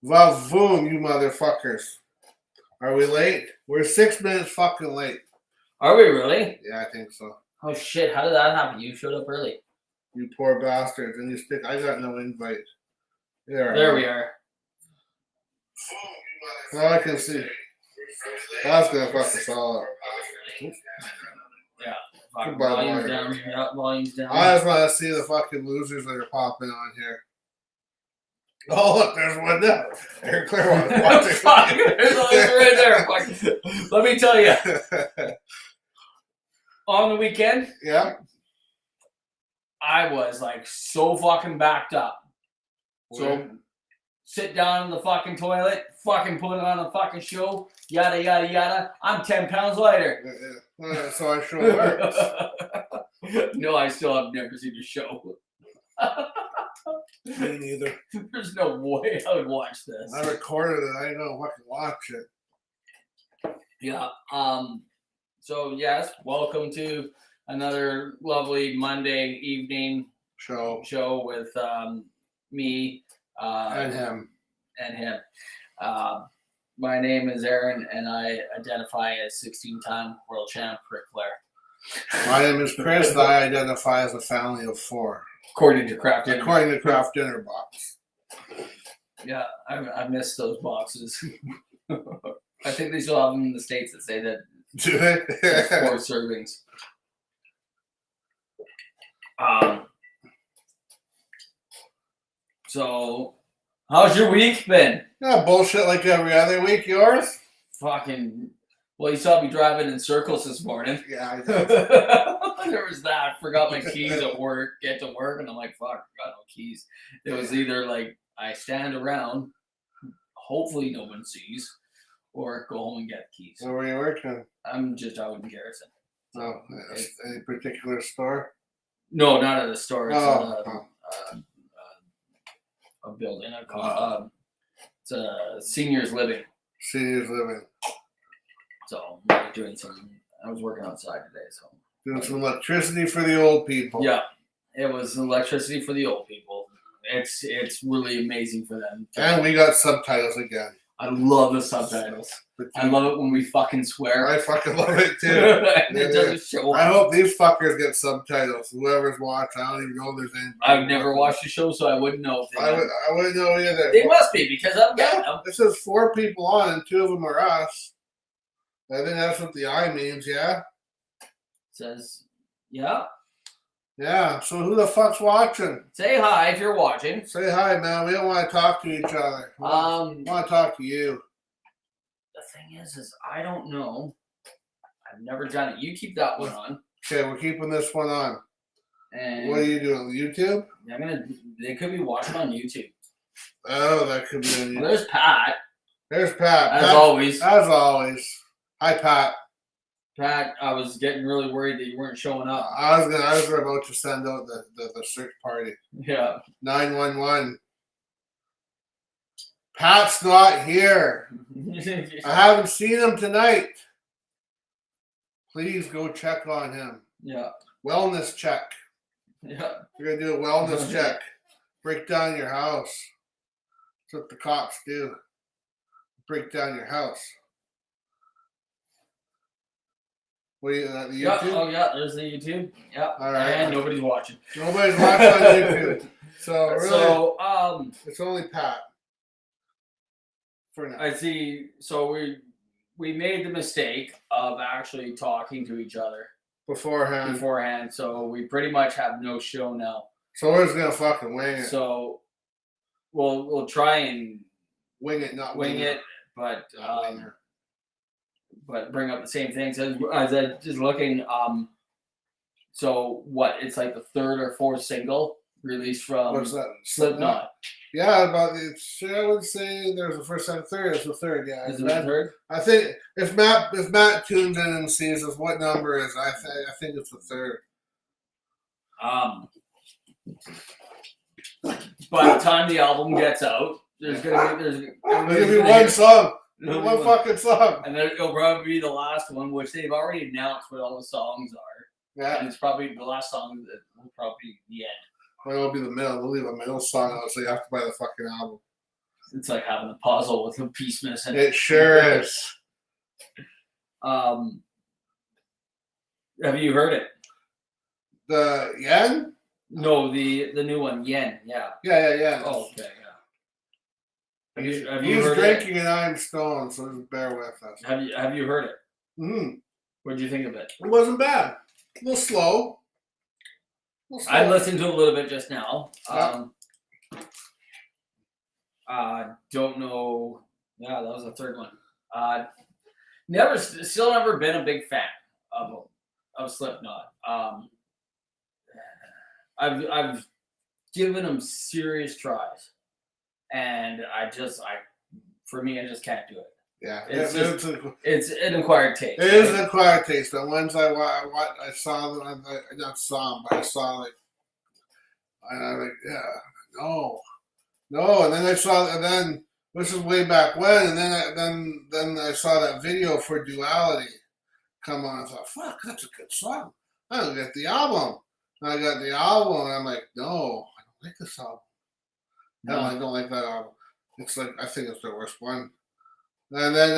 Vavoom, you motherfuckers. Are we late? We're 6 minutes fucking late. Are we really? Yeah, I think so. Oh shit, how did that happen? You showed up early. You poor bastards. And you stick. I got no invite. There we are. Now I can see. That's gonna fuck us all up. Yeah. Goodbye, Volume's water. down. Yeah, volume's down. I just want to see the fucking losers that are popping on here. Oh, look, there's one now. Aaron Claremont watching. Fuck, there's one right there. Fuck. Let me tell you. On the weekend, Yeah. I was like so fucking backed up. So sit down in the fucking toilet, fucking put on a fucking show, yada yada yada. I'm 10 pounds lighter. So I sure works. No, I still have never seen the show. Me neither. There's no way I would watch this. I recorded it. I ain't gonna fucking watch it. Yeah. So yes, welcome to another lovely Monday evening show with me and him. My name is Aaron, and I identify as 16-time world champ Ric Flair. My name is Chris, and I identify as a family of 4. According to Kraft Dinner. According to Kraft Dinner Box. Yeah, I missed those boxes. I think they still have them in the States that say that. Do they? 4 servings. So, how's your week been? Yeah, bullshit like every other week. Yours? Fucking. Well, you saw me driving in circles this morning. Yeah, I did. There was that. Forgot my keys at work. Get to work, and I'm like, fuck, I got no keys. It was either like I stand around, hopefully no one sees, or go home and get the keys. Where were you working? I'm just out in Garrison. Oh, any particular store? No, not at a store. It's a building. It's a seniors living. Seniors living. So I'm doing I was working outside today, so doing some electricity for the old people. Yeah, it was electricity for the old people. It's really amazing for them. And we got subtitles again. I love the subtitles. I love it when we fucking swear. I fucking love it too. And it doesn't show up. I hope these fuckers get subtitles. Whoever's watching, I don't even know if there's any. I've never watched the show, so I wouldn't know. If I wouldn't know either. They must be, because I'm getting them. It says 4 people on, and 2 of them are us. I think that's what the I means, yeah? It says, yeah. Yeah, so who the fuck's watching? Say hi if you're watching. Say hi, man. We don't want to talk to each other. We want to talk to you. The thing is I don't know. I've never done it. You keep that one on. Okay, we're keeping this one on. And what are you doing? YouTube? They could be watching on YouTube. Oh, that could be on YouTube. Well, there's Pat. There's Pat. As always. Hi, Pat. Pat, I was getting really worried that you weren't showing up. I was about to send out the search party. Yeah. 911. Pat's not here. I haven't seen him tonight. Please go check on him. Yeah. Wellness check. Yeah. You're gonna do a wellness check. Break down your house. That's what the cops do. Break down your house. What are you at the YouTube? Oh yeah, there's the YouTube. Yeah. All right. And nobody's watching. Nobody's watching on YouTube. So really, it's only Pat. For now. I see. So we made the mistake of actually talking to each other beforehand. So we pretty much have no show now. So we're just gonna fucking wing it. So we'll try and wing it, not wing it, but bring up the same things as I just looking. So what? It's like the 3rd or 4th single released from what's that? Slipknot. Yeah, I would say there's the 1st, 2nd, 3rd. It's the 3rd. Yeah, is it the 3rd? I think if Matt tunes in and sees us, what number is? I think it's the 3rd. By the time the album gets out, there's gonna be one song. One fucking song. And then it'll probably be the last one, which they've already announced what all the songs are. Yeah. And it's probably the last song that will probably be the end. Well, it'll be the middle. We'll leave a middle song out, so you have to buy the fucking album. It's like having a puzzle with a piece missing. It sure is. Have you heard it? The Yen? No, the new one, Yen. Yeah. Yeah. Oh, okay. Yeah. Have He's you heard drinking and I'm stoned, so just bear with us. Have you heard it? Mm-hmm. What did you think of it? It wasn't bad. A little slow. I listened to a little bit just now. Don't know. Yeah, that was the third one. Still never been a big fan of Slipknot. I've given them serious tries, and for me, I just can't do it. Yeah, it's an acquired taste. It is an acquired taste. But once I saw them, I not saw them, but I saw like, and I'm like, yeah, no, and then I saw, and then this is way back when, and then I saw that video for Duality come on. I thought, fuck, that's a good song. I'll get the album. And I got the album, and I'm like, no, I don't like this album. No, I don't like that album. It's like, I think it's the worst one. And then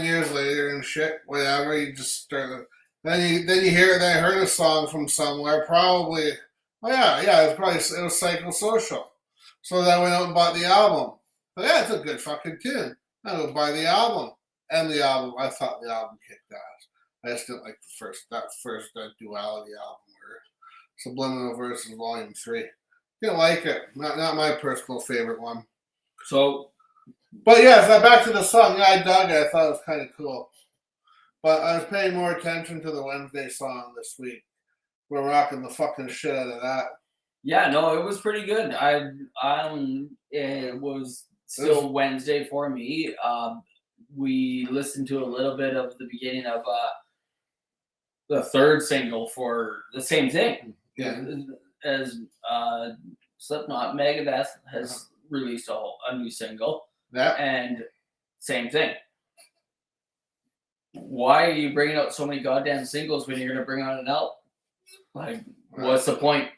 years later and shit, whatever, you just start. Then you hear. Then I heard a song from somewhere, probably. Oh yeah, it was Psychosocial. So then I went out and bought the album. But yeah, it's a good fucking tune. I go buy the album, and the album. I thought the album kicked ass. I just didn't like that Duality album, or Subliminal Verses Volume 3. Didn't like it. Not my personal favorite one. So. But yeah, so back to the song. Yeah, I dug it. I thought it was kind of cool. But I was paying more attention to the Wednesday song this week. We're rocking the fucking shit out of that. Yeah, no, it was pretty good. It was still Wednesday for me. We listened to a little bit of the beginning of the third single for the same thing. Yeah. As Slipknot, Megadeth has released a new single. Yeah. And same thing. Why are you bringing out so many goddamn singles when you're going to bring out an album? Like, what's the point?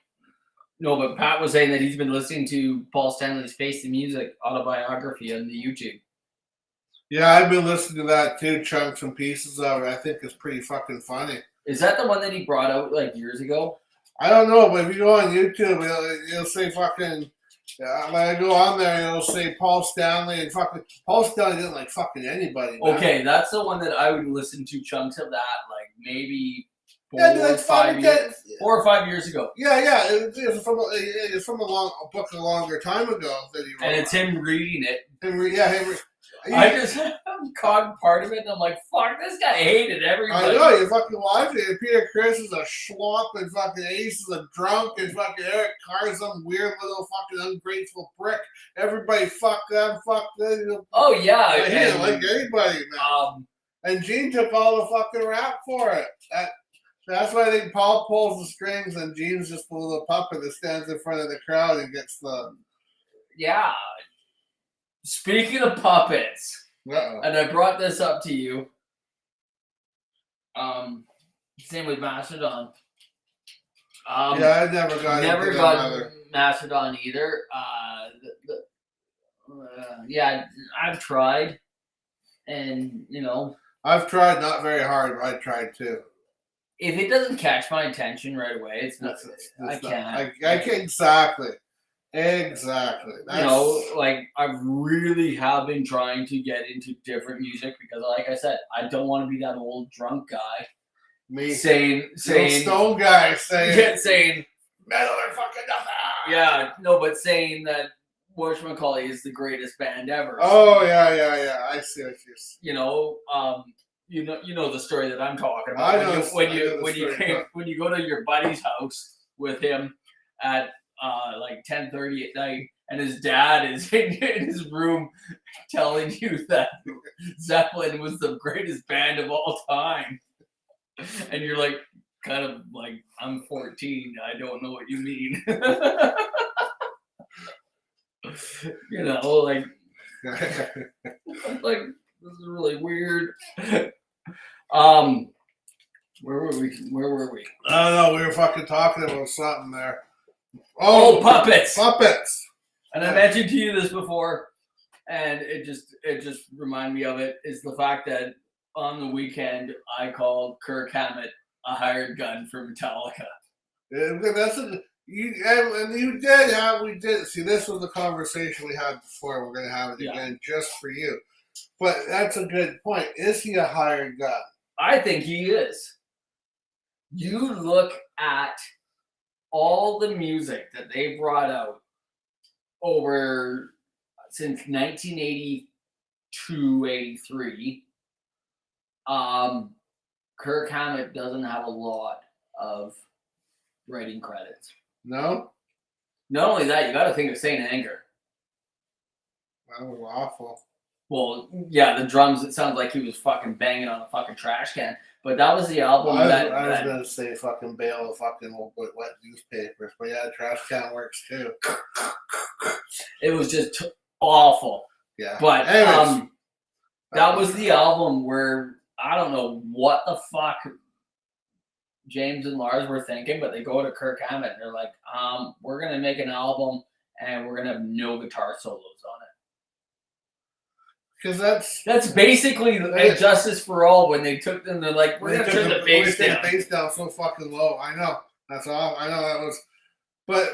No, but Pat was saying that he's been listening to Paul Stanley's Face the Music autobiography on the YouTube. Yeah, I've been listening to that too, chunks and pieces of it. I think it's pretty fucking funny. Is that the one that he brought out like years ago? I don't know, but if you go on YouTube, it'll say fucking. When I go on there, it'll say Paul Stanley and fucking Paul Stanley didn't like fucking anybody. Man. Okay, that's the one that I would listen to chunks of that, like maybe 4 or 5 years ago. Yeah, it's from a book a longer time ago that he wrote. And it's him reading it. I just caught part of it, and I'm like, fuck, this guy hated everybody. I know, you fucking watch it. Peter Criss is a schlop, and fucking Ace is a drunk, and fucking Eric Carr's some weird little fucking ungrateful prick. Everybody fuck them, fuck them. Oh, yeah. He didn't like anybody, man. And Gene took all the fucking rap for it. That's why I think Paul pulls the strings, and Gene's just a little puppet that stands in front of the crowd and gets the... Yeah. Speaking of puppets, and I brought this up to you. Same with Mastodon. I never got Mastodon either. Yeah, I've tried, and I've tried not very hard, but I tried too. If it doesn't catch my attention right away, it's not. I can't. I can't exactly. Exactly. Like I really have been trying to get into different music because, like I said, I don't want to be that old drunk guy. Me saying stone guy saying metal or fucking nothing. Yeah, no, but saying that whatchamacallit is the greatest band ever. Oh yeah. I see what you You know the story that I'm talking about. When you go to your buddy's house with him at like 10:30 at night, and his dad is in his room telling you that Zeppelin was the greatest band of all time, and you're like, kind of like, I'm 14, I don't know what you mean. Like this is really weird. Where were we? I don't know. We were fucking talking about something there. Oh, puppets. and I mentioned to you this before, and it just reminded me of it, is the fact that on the weekend I called Kirk Hammett a hired gun for Metallica. That's we did. See, this was the conversation we had before. We're going to have it again just for you. But that's a good point. Is he a hired gun? I think he is. You look at all the music that they brought out over since 1982, 83. Kirk Hammett doesn't have a lot of writing credits. No? Not only that, you got to think of Saint Anger. That was awful. Well, yeah, the drums, it sounds like he was fucking banging on a fucking trash can. But that was the album I was going to say fucking bale of fucking wet newspapers. But yeah, trash can works too. It was just awful. Yeah. But that was the album where, I don't know what the fuck James and Lars were thinking, but they go to Kirk Hammett and they're like, we're going to make an album and we're going to have no guitar solos on it. Because that's basically Justice for All when they took them. They're like, we're gonna turn the bass down. The bass down so fucking low. I know that's all. I know that was, but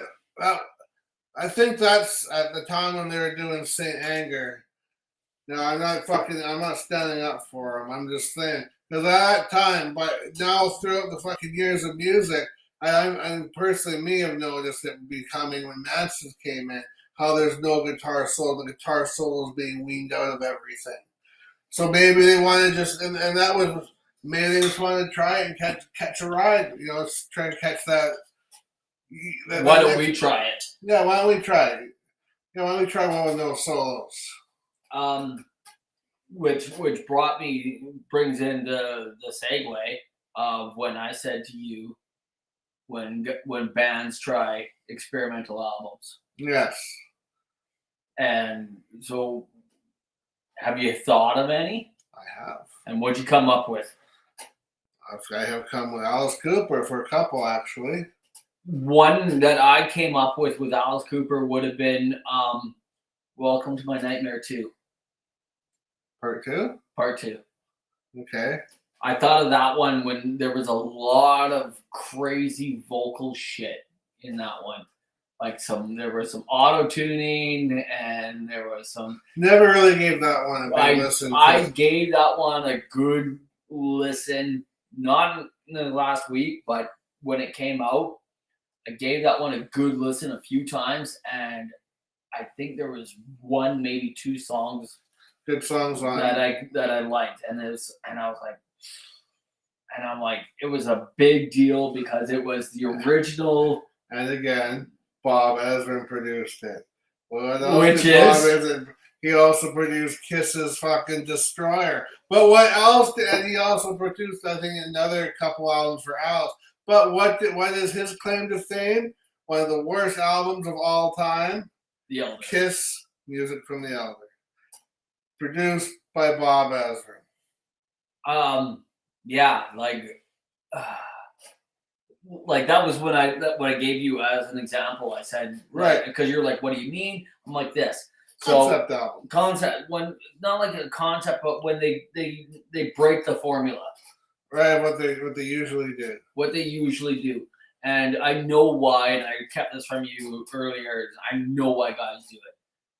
I think that's at the time when they were doing Saint Anger. No, I'm not standing up for them. I'm just saying because at that time, but now throughout the fucking years of music, I personally me have noticed it becoming when Manson came in. How there's no guitar solo, the guitar solo is being weaned out of everything. So maybe they want to just, and that was, maybe they just want to try it and catch a ride. You know, let's try to catch that. Why don't we try it? Yeah, why don't we try it? Yeah, why don't we try one with no solos? Which brings in the segue of when I said to you, when bands try experimental albums. Yes. And so, have you thought of any? I have. And what'd you come up with? I have come with Alice Cooper for a couple, actually. One that I came up with Alice Cooper would have been Welcome to My Nightmare 2. Part 2? Part 2. Okay. I thought of that one when there was a lot of crazy vocal shit in that one. Like there was some auto tuning, and there was some. Never really gave that one a big listen. I gave that one a good listen, not in the last week, but when it came out, I gave that one a good listen a few times, and I think there was one, maybe two songs, good songs on that I liked, and I was like, and I'm like, it was a big deal because it was the original, and again. Bob Ezrin produced it. Which is he also produced Kiss's fucking Destroyer. But what else did, and he also produced, I think, another couple albums for Alice. But what is his claim to fame? One of the worst albums of all time. The Elder. Kiss, Music from the Elder. Produced by Bob Ezrin. Yeah, like that was when I gave you as an example. I said, right, because you're like, what do you mean? I'm like this. Concept album. Concept, when not like a concept, but when they break the formula. Right, what they usually do. What they usually do. And I know why, and I kept this from you earlier. I know why guys do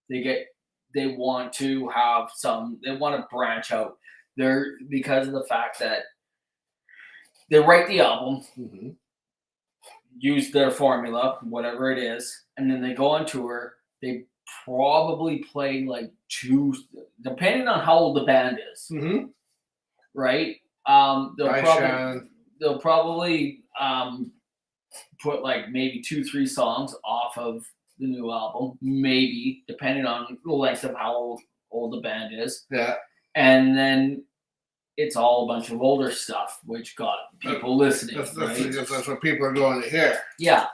it. They want to have they want to branch out. Because of the fact that they write the album. Mm-hmm. Use their formula, whatever it is, and then they go on tour. They probably play like two, depending on how old the band is, mm-hmm. Right? They'll probably put like maybe 2-3 songs off of the new album, maybe depending on the length of how old the band is. Yeah, and then it's all a bunch of older stuff, which got people listening. That's what people are going to hear. Yeah.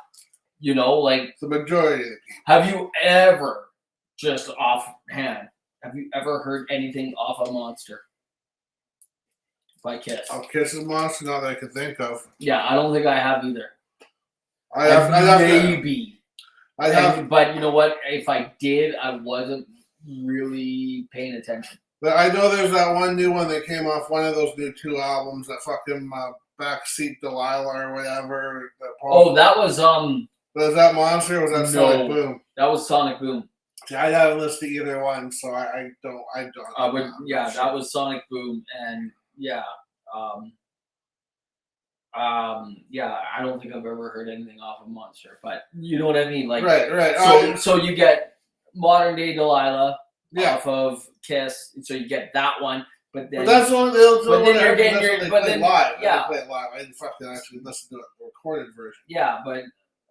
You know, like... The majority of the people. Have you ever, just offhand, heard anything off of Monster? By Kiss. Oh, Kiss's Monster? Not that I can think of. Yeah, I don't think I have either. Maybe. But you know what? If I did, I wasn't really paying attention. But I know there's that one new one that came off one of those new 2 albums, that fucking Backseat Delilah or whatever. That was Was that Monster or was that Sonic Boom? That was Sonic Boom. See, I haven't listened to either one, so I don't. That was Sonic Boom, and I don't think I've ever heard anything off of Monster, but you know what I mean, like right. So you get Modern Day Delilah off of Kiss, so you get that one, but that's one. But then you're getting your, but then live. Yeah, they play it live. I didn't fucking actually listen to the recorded version. Yeah, but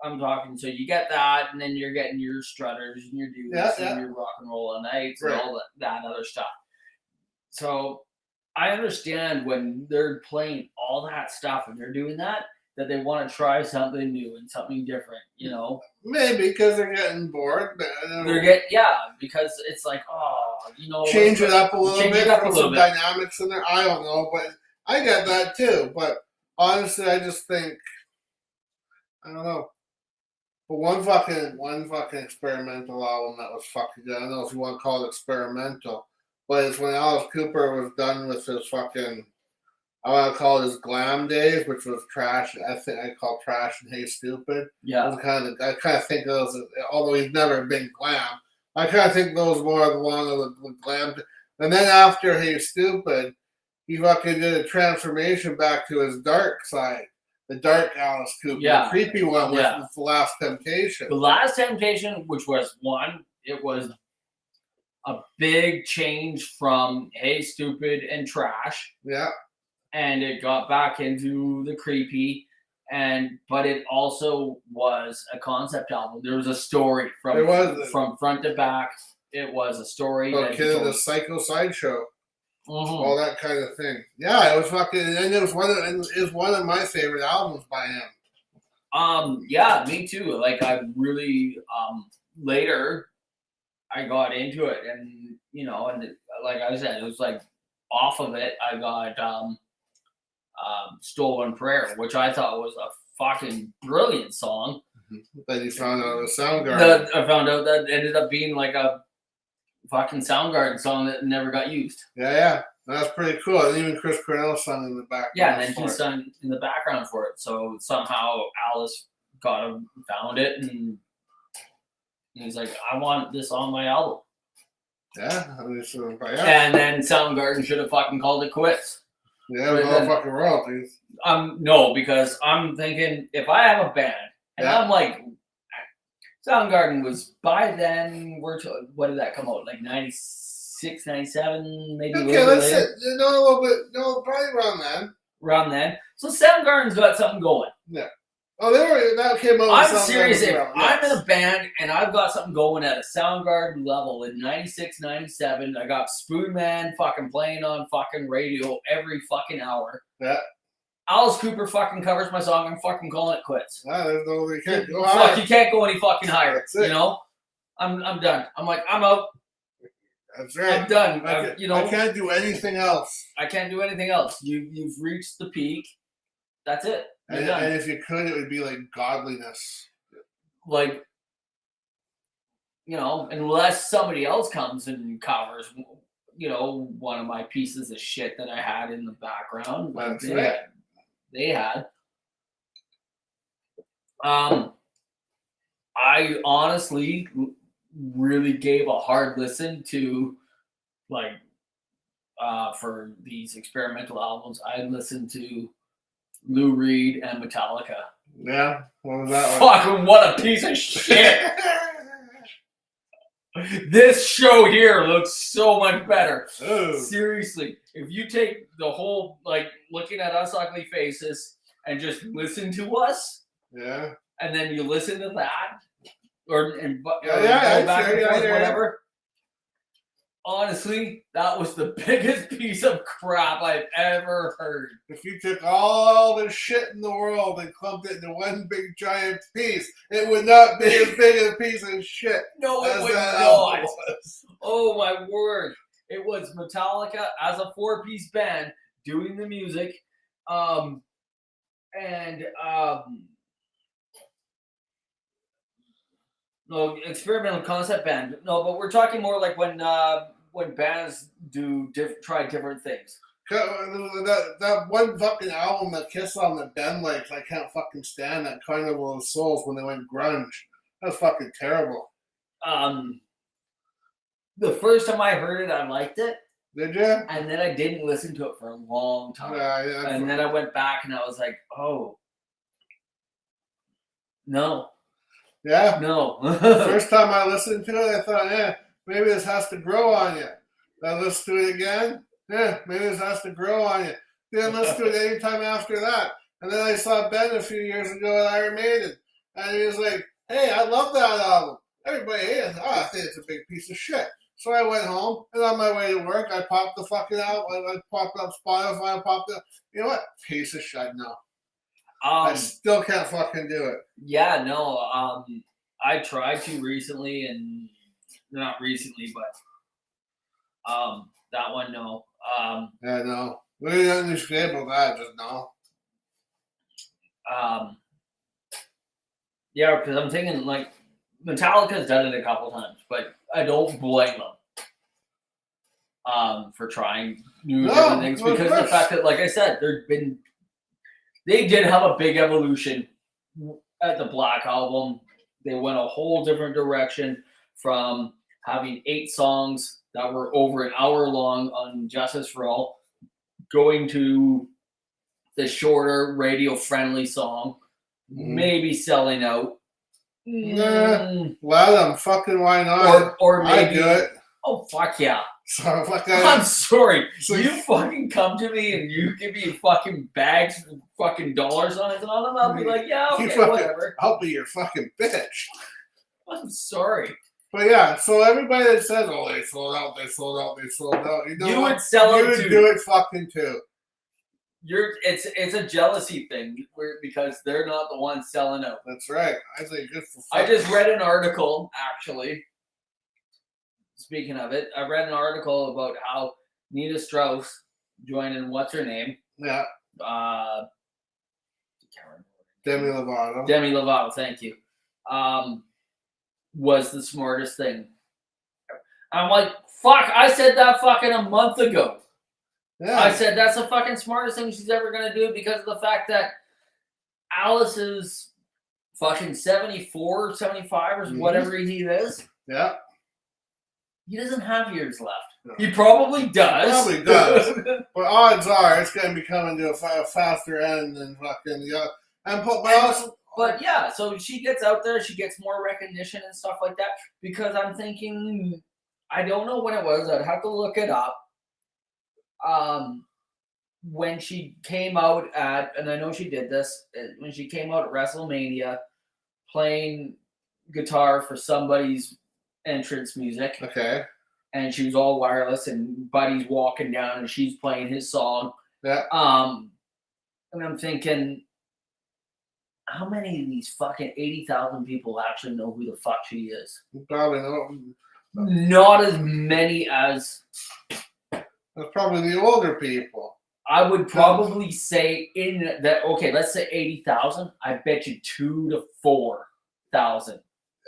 I'm talking. So you get that, and then you're getting your Strutters and your Dudes and your Rock and Roll All Nights and all that other stuff. So I understand when they're playing all that stuff and they're doing that they want to try something new and something different, you know? Maybe because they're getting bored. Because it's like, change it up a little bit, throw some dynamics in there. I don't know, but I get that too. But honestly, I just think, I don't know. But one fucking experimental album that was fucking good. I don't know if you want to call it experimental, but it's when Alice Cooper was done with his fucking, I want to call it his glam days, which was Trash. I think I call Trash and Hey Stupid. Yeah. I kind of think of those, although he's never been glam, I kind of think those more along the glam. And then after Hey Stupid, he fucking did a transformation back to his dark side. The dark Alice Cooper. The creepy one with The Last Temptation. The Last Temptation, which was it was a big change from Hey Stupid and Trash. Yeah. And it got back into the creepy, but it also was a concept album. There was a story from front to back. It was a story. Okay, the Psycho Sideshow. All that kind of thing. Yeah, it was fucking, and it was one of my favorite albums by him. Yeah, me too. Like I really later I got into it, and like I said, it was like off of it. I got Stolen Prayer, which I thought was a fucking brilliant song. Then you found out it was Soundgarden. I found out that ended up being like a fucking Soundgarden song that never got used. Yeah. That's pretty cool. And even Chris Cornell sung in the background. Yeah, and then he sung in the background for it. So somehow Alice found it, and he's like, I want this on my album. Yeah. And then Soundgarden should have fucking called it quits. Yeah, with all fucking royalties. No, because I'm thinking, if I have a band, and I'm like, Soundgarden was, by then, what did that come out? Like 96, 97, maybe a little bit later? Probably around then. So Soundgarden's got something going. Yeah. Oh, that came out. I'm serious. If I'm in a band and I've got something going at a Soundgarden level in 96, 97, I got Spoonman fucking playing on fucking radio every fucking hour. Yeah. Alice Cooper fucking covers my song. I'm fucking calling it quits. There's no, you can't go higher. You can't go any fucking higher. You know? I'm done. I'm like, I'm out. That's right. I'm done. I can't do anything else. I can't do anything else. You've reached the peak. That's it. And if you could, it would be like godliness. Like, unless somebody else comes and covers, one of my pieces of shit that I had in the background. That's right. They had. I honestly really gave a hard listen to, for these experimental albums. I listened to Lou Reed and Metallica. Yeah, what was that? Fucking what a piece of shit! This show here looks so much better. Ooh. Seriously, if you take the whole looking at us ugly faces and just listen to us, and then you listen to that, go back and forth, whatever. Honestly, that was the biggest piece of crap I've ever heard. If you took all the shit in the world and clumped it into one big giant piece, it would not be as big a piece of shit. No, it would not. Oh my word. It was Metallica as a 4-piece band doing the music. No, experimental concept band. No, but we're talking more like when bands do try different things. That one fucking album, that Kiss album that Ben likes, I can't fucking stand that Carnival of Souls when they went grunge. That's fucking terrible. The first time I heard it, I liked it. Did you? And then I didn't listen to it for a long time. Yeah, and then I went back and I was like, oh. No. Yeah? No. First time I listened to it, I thought, maybe this has to grow on you. Then listen to it again. Maybe this has to grow on you. Then listen to it anytime after that. And then I saw Ben a few years ago at Iron Maiden. And he was like, hey, I love that album. Everybody hates it. I think it's a big piece of shit. So I went home, and on my way to work, I popped the fucking out. I popped up Spotify. I popped up. You know what? Piece of shit. No. I still can't fucking do it. Yeah, no. I tried to recently, and not recently, but that one, no. Yeah, no. We didn't understand about that, just no. Yeah, because I'm thinking, like, Metallica's done it a couple times, but I don't blame them for trying new different things, because of the fact that, like I said, they did have a big evolution at the Black Album. They went a whole different direction from having 8 songs that were over an hour long on Justice for All, going to the shorter radio-friendly song, maybe Selling Out. Let them. Fucking why not? Or maybe, I do it. Oh, fuck yeah. So, I'm sorry. So you fucking come to me and you give me fucking bags with fucking dollar signs on them, I'll be like, yeah, okay, whatever. I'll be your fucking bitch. I'm sorry. But yeah, so everybody that says, oh, they sold out, they sold out, they sold out. You know you what? Would sell you out would too. do it fucking too. It's a jealousy thing because they're not the ones selling out. That's right. I think good for. I just read an article, actually. Speaking of it, I read an article about how Nina Strauss joining what's her name? Yeah. Demi Lovato. Demi Lovato, thank you. Was the smartest thing. I'm like, fuck! I said that fucking a month ago. Yeah. I said that's the fucking smartest thing she's ever gonna do because of the fact that Alice is fucking 74, 75 or whatever he is. Yeah. He doesn't have years left. No. He probably does. But odds are it's going to be coming to a faster end than fucking But yeah, so she gets out there, she gets more recognition and stuff like that. Because I'm thinking, I don't know when it was. I'd have to look it up. When she came out and I know she did this, when she came out at WrestleMania, playing guitar for somebody's entrance music. Okay. And she was all wireless, and Buddy's walking down, and she's playing his song. Yeah. And I'm thinking, how many of these fucking 80,000 people actually know who the fuck she is? Probably not. Not as many as. That's probably the older people. I would probably say in that. Okay, let's say 80,000. I bet you 2,000 to 4,000.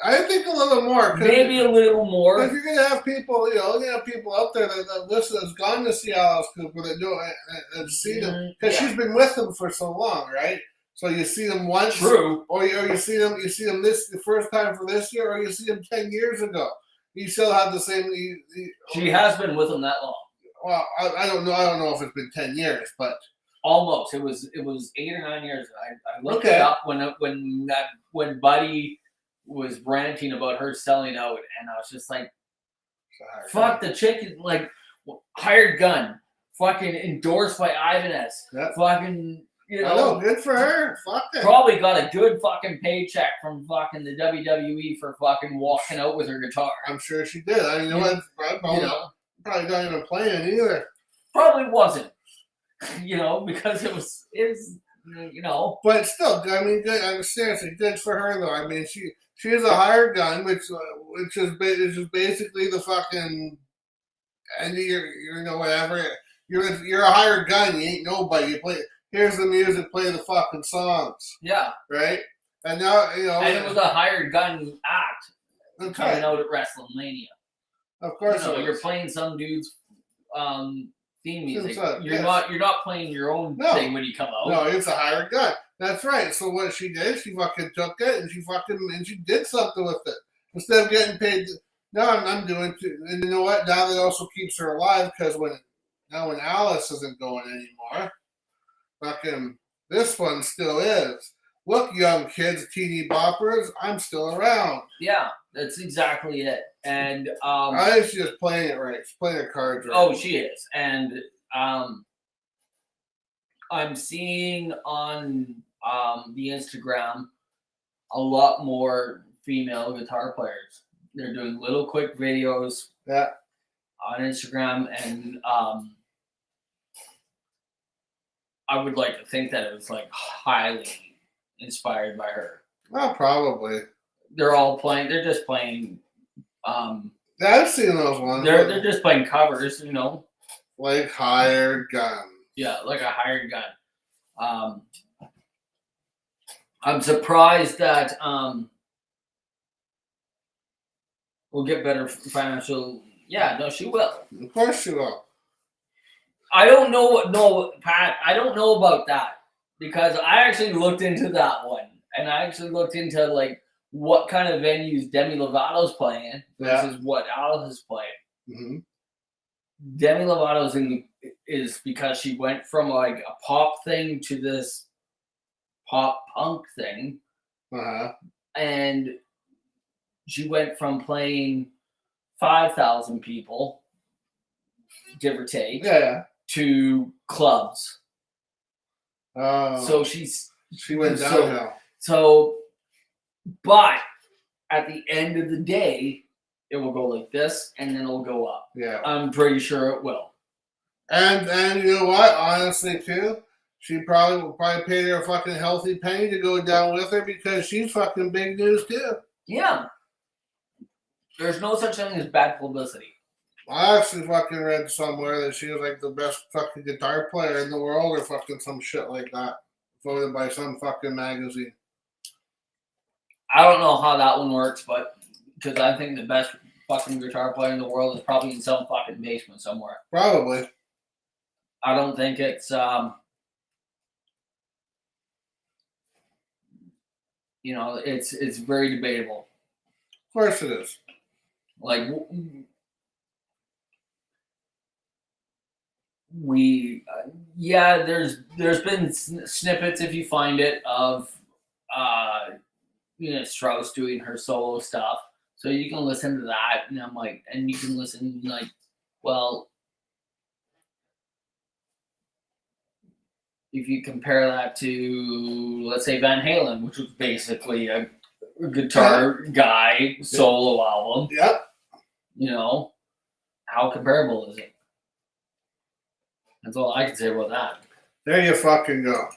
I think a little more. Maybe a little more. Because you're gonna have people, you're gonna have people out there that listen, that's gone to see Alice Cooper, that do it and see them because she's been with them for so long, right? So you see them once, true, or you see them the first time for this year, or you see them 10 years ago. You still have the same. She has been with them that long. Well, I don't know. I don't know if it's been 10 years, but almost. It was 8 or 9 years. I looked it up when Buddy was ranting about her selling out, and I was just like, fuck, the chick is like hired gun, fucking endorsed by Ibanez, fucking, you know. I know, good for her. Fuck it. Probably got a good fucking paycheck from fucking the WWE for fucking walking out with her guitar. I'm sure she did. I mean, probably not even playing either. Probably wasn't, because it was. But still, I mean, good. I'm seriously good for her though. I mean, she is a hired gun, which is basically the fucking and whatever. You're a hired gun. You ain't nobody. You play. Here's the music. Play the fucking songs. Yeah. Right. And now And it was a hired gun act. That's coming right. out at WrestleMania. Of course, You're playing some dude's theme music. You're yes. not playing your own thing when you come out. No, it's a hired gun. That's right. So what she did, she fucking took it and she did something with it instead of getting paid. Now I'm doing, and you know what? Now that also keeps her alive because when Alice isn't going anymore, fucking this one still is. Look, young kids, teeny boppers, I'm still around. Yeah, that's exactly it. And I think she's just playing it right. She's playing her cards right. Oh, she is. And I'm seeing on the Instagram a lot more female guitar players. They're doing little quick videos on Instagram, and I would like to think that it was like highly inspired by her. Well, probably. They're all playing. They're just playing. I've seen those ones. They're just playing covers, you know. Like hired gun. Yeah, like a hired gun. I'm surprised that we'll get better financial. Yeah, no, she will. Of course she will. I don't know. No, Pat, I don't know about that because I actually looked into that one, and I actually looked into like what kind of venues Demi Lovato's playing versus what Alice is playing. Mm-hmm. Demi Lovato's is because she went from like a pop thing to this pop punk thing, and she went from playing 5,000 people, give or take, to clubs. So she went downhill. But at the end of the day, it will go like this, and then it'll go up. Yeah, I'm pretty sure it will. And you know what? Honestly, too, she will pay her a fucking healthy penny to go down with her because she's fucking big news too. Yeah. There's no such thing as bad publicity. I actually fucking read somewhere that she was like the best fucking guitar player in the world or fucking some shit like that. Voted by some fucking magazine. I don't know how that one works, but because I think the best fucking guitar player in the world is probably in some fucking basement somewhere. Probably. I don't think it's it's very debatable. Of course it is. Like there's been snippets if you find it of Strauss doing her solo stuff, so you can listen to that, and I'm like, and you can listen like, well, if you compare that to, let's say, Van Halen, which was basically a guitar guy solo album. Yep. How comparable is it? That's all I can say about that. There you fucking go.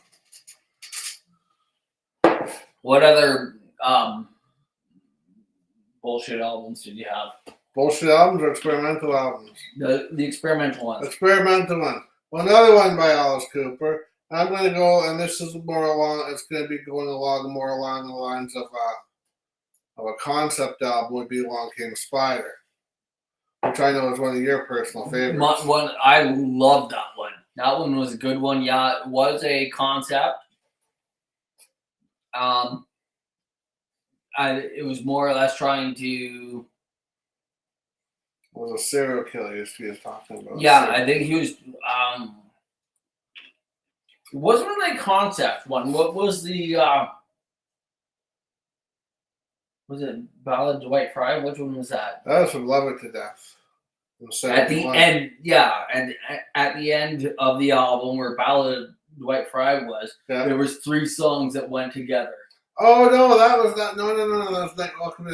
What other bullshit albums did you have? Bullshit albums or experimental albums? The experimental ones. Experimental one. Well, another one by Alice Cooper. I'm going to go, and this is more along. It's going to be going along more along the lines of a concept album. Would be Along Came Spider, which I know is one of your personal favorites. I love that one. That one was a good one. Yeah, it was a concept. It was more or less trying to. Well, the serial killer he was talking about. Yeah, I think he was. It wasn't really a concept one. What was the? Was it Ballad Dwight Fry? Which one was that? That was from Love It to Death. At the end, and at the end of the album where Ballad Dwight Fry was, there was 3 songs that went together. Oh no, that was not. No. That was like Welcome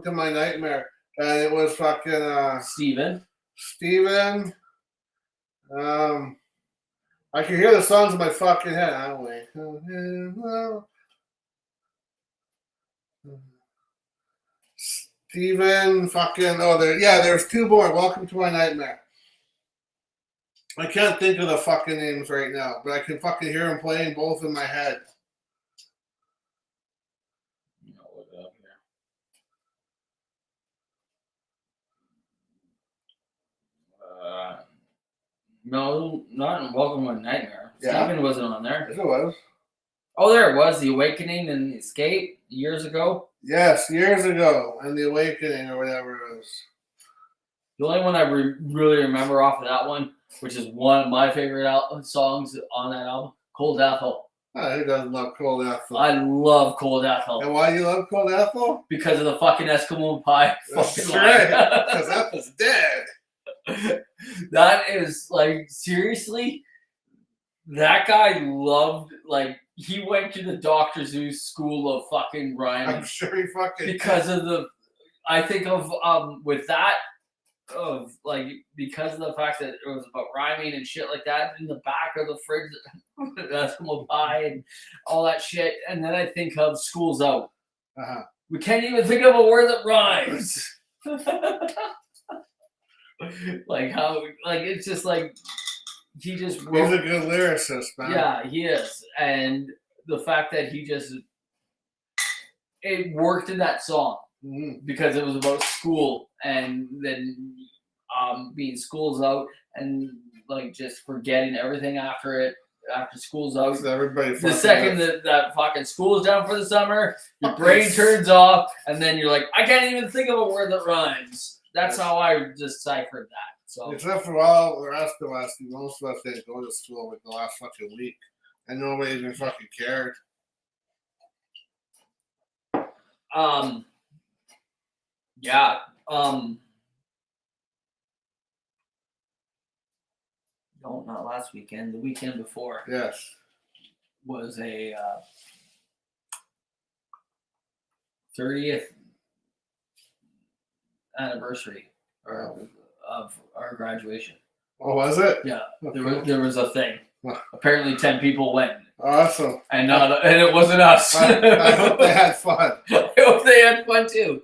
to My Nightmare, and it was fucking Steven. I can hear the songs in my fucking head. I'm like, Steven fucking. There's 2 more. Welcome to My Nightmare. I can't think of the fucking names right now, but I can fucking hear them playing both in my head. No, not in Welcome to Nightmare. Yeah. Steven wasn't on there. Yes, it was. Oh, there it was. The Awakening and Escape years ago. Yes, years ago, and The Awakening or whatever it was. The only one I really remember off of that one, which is one of my favorite songs on that album, Cold Ethel. Oh, who doesn't love Cold Ethel? I love Cold Ethel. And why do you love Cold Ethel? Because of the fucking Eskimo pie. That's fucking right. Because Ethel's dead. That is like, seriously, that guy loved, like, he went to the Dr. Seuss school of fucking rhyming. I'm sure he fucking Because of the, I think of, with that, of like, because of the fact that it was about rhyming and shit like that in the back of the fridge, Eskimo pie and all that shit. And then I think of School's Out. Uh-huh. We can't even think of a word that rhymes. Like how, like, it's just like, he just wrote. He's a good lyricist, man. Yeah, he is. And the fact that he just, it worked in that song. Mm-hmm. Because it was about school, and then being school's out, and like just forgetting everything after school's out. So everybody The second that fucking school's down for the summer, your brain turns off, and then you're like, I can't even think of a word that rhymes. That's how I deciphered that. So except for all the rest of us, most of us didn't go to school like the last fucking week, and nobody even fucking cared. Yeah. No, not last weekend. The weekend before. Yes. Was a 30th anniversary of our graduation. Oh, was it? Yeah. Okay. There was a thing. Apparently 10 people went. Awesome. And it wasn't us. I hope they had fun. I hope they had fun too.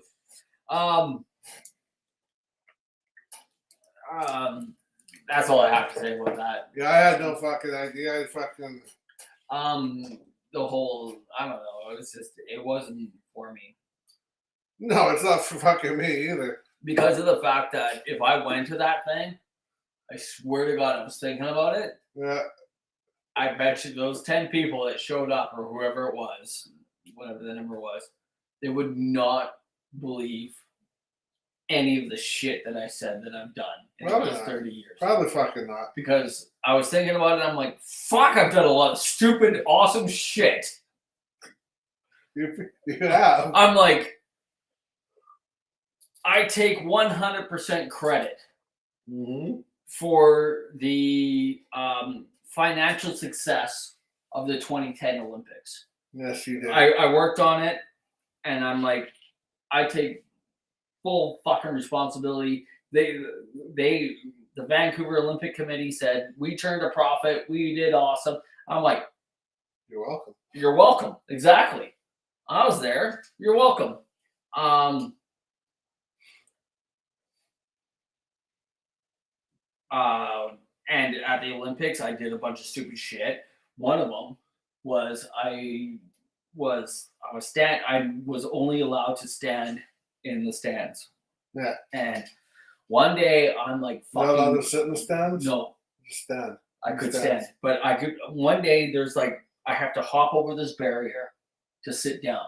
That's all I have to say about that. Yeah, I had no fucking idea. The whole, I don't know, it wasn't for me. No, it's not for fucking me either. Because of the fact that if I went to that thing, I swear to God, I was thinking about it. Yeah. I bet you those 10 people that showed up, or whoever it was, whatever the number was, they would not believe any of the shit that I said that I've done in the last 30 years. Probably fucking not. Because I was thinking about it, and I'm like, fuck, I've done a lot of stupid, awesome shit. You have. I'm like, I take 100% credit for the financial success of the 2010 Olympics. Yes, you did. I worked on it, and I'm like, I take full fucking responsibility. The Vancouver Olympic Committee said, we turned a profit, we did awesome. I'm like, you're welcome. You're welcome. Exactly. I was there. You're welcome. And at the Olympics, I did a bunch of stupid shit. One of them was I was only allowed to stand in the stands. Yeah. And one day I'm like, fucking. Not allowed to sit in the stands? No. Just stand. I could stand. But I could. One day there's like, I have to hop over this barrier to sit down.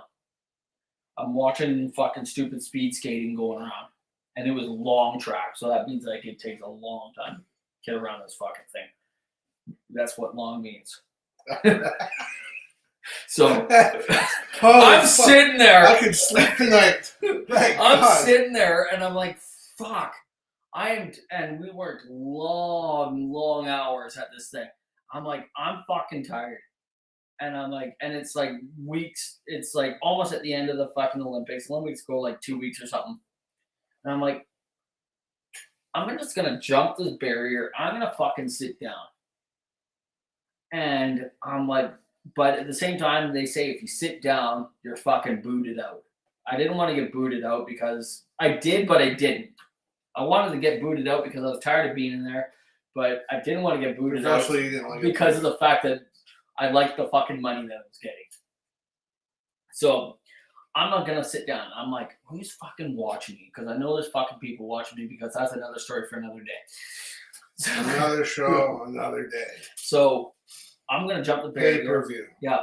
I'm watching fucking stupid speed skating going around. And it was a long track. So that means like it takes a long time to get around this fucking thing. That's what long means. So I'm sitting there. I could sleep tonight. I'm sitting there and I'm like, fuck. And we worked long hours at this thing. I'm like, I'm fucking tired. And I'm like, and it's like weeks. It's like almost at the end of the fucking Olympics. Olympics go like 2 weeks or something. And I'm like, I'm just going to jump this barrier. I'm going to fucking sit down. And I'm like, but at the same time, they say if you sit down, you're fucking booted out. I didn't want to get booted out because I did, but I didn't. I wanted to get booted out because I was tired of being in there, but I didn't want to get booted out because of the fact that I liked the fucking money that I was getting. So I'm not going to sit down. I'm like, who's fucking watching me? Because I know there's fucking people watching me because that's another story for another day. Another show, another day. So I'm gonna jump the barrier. Pay-per-view. Yeah.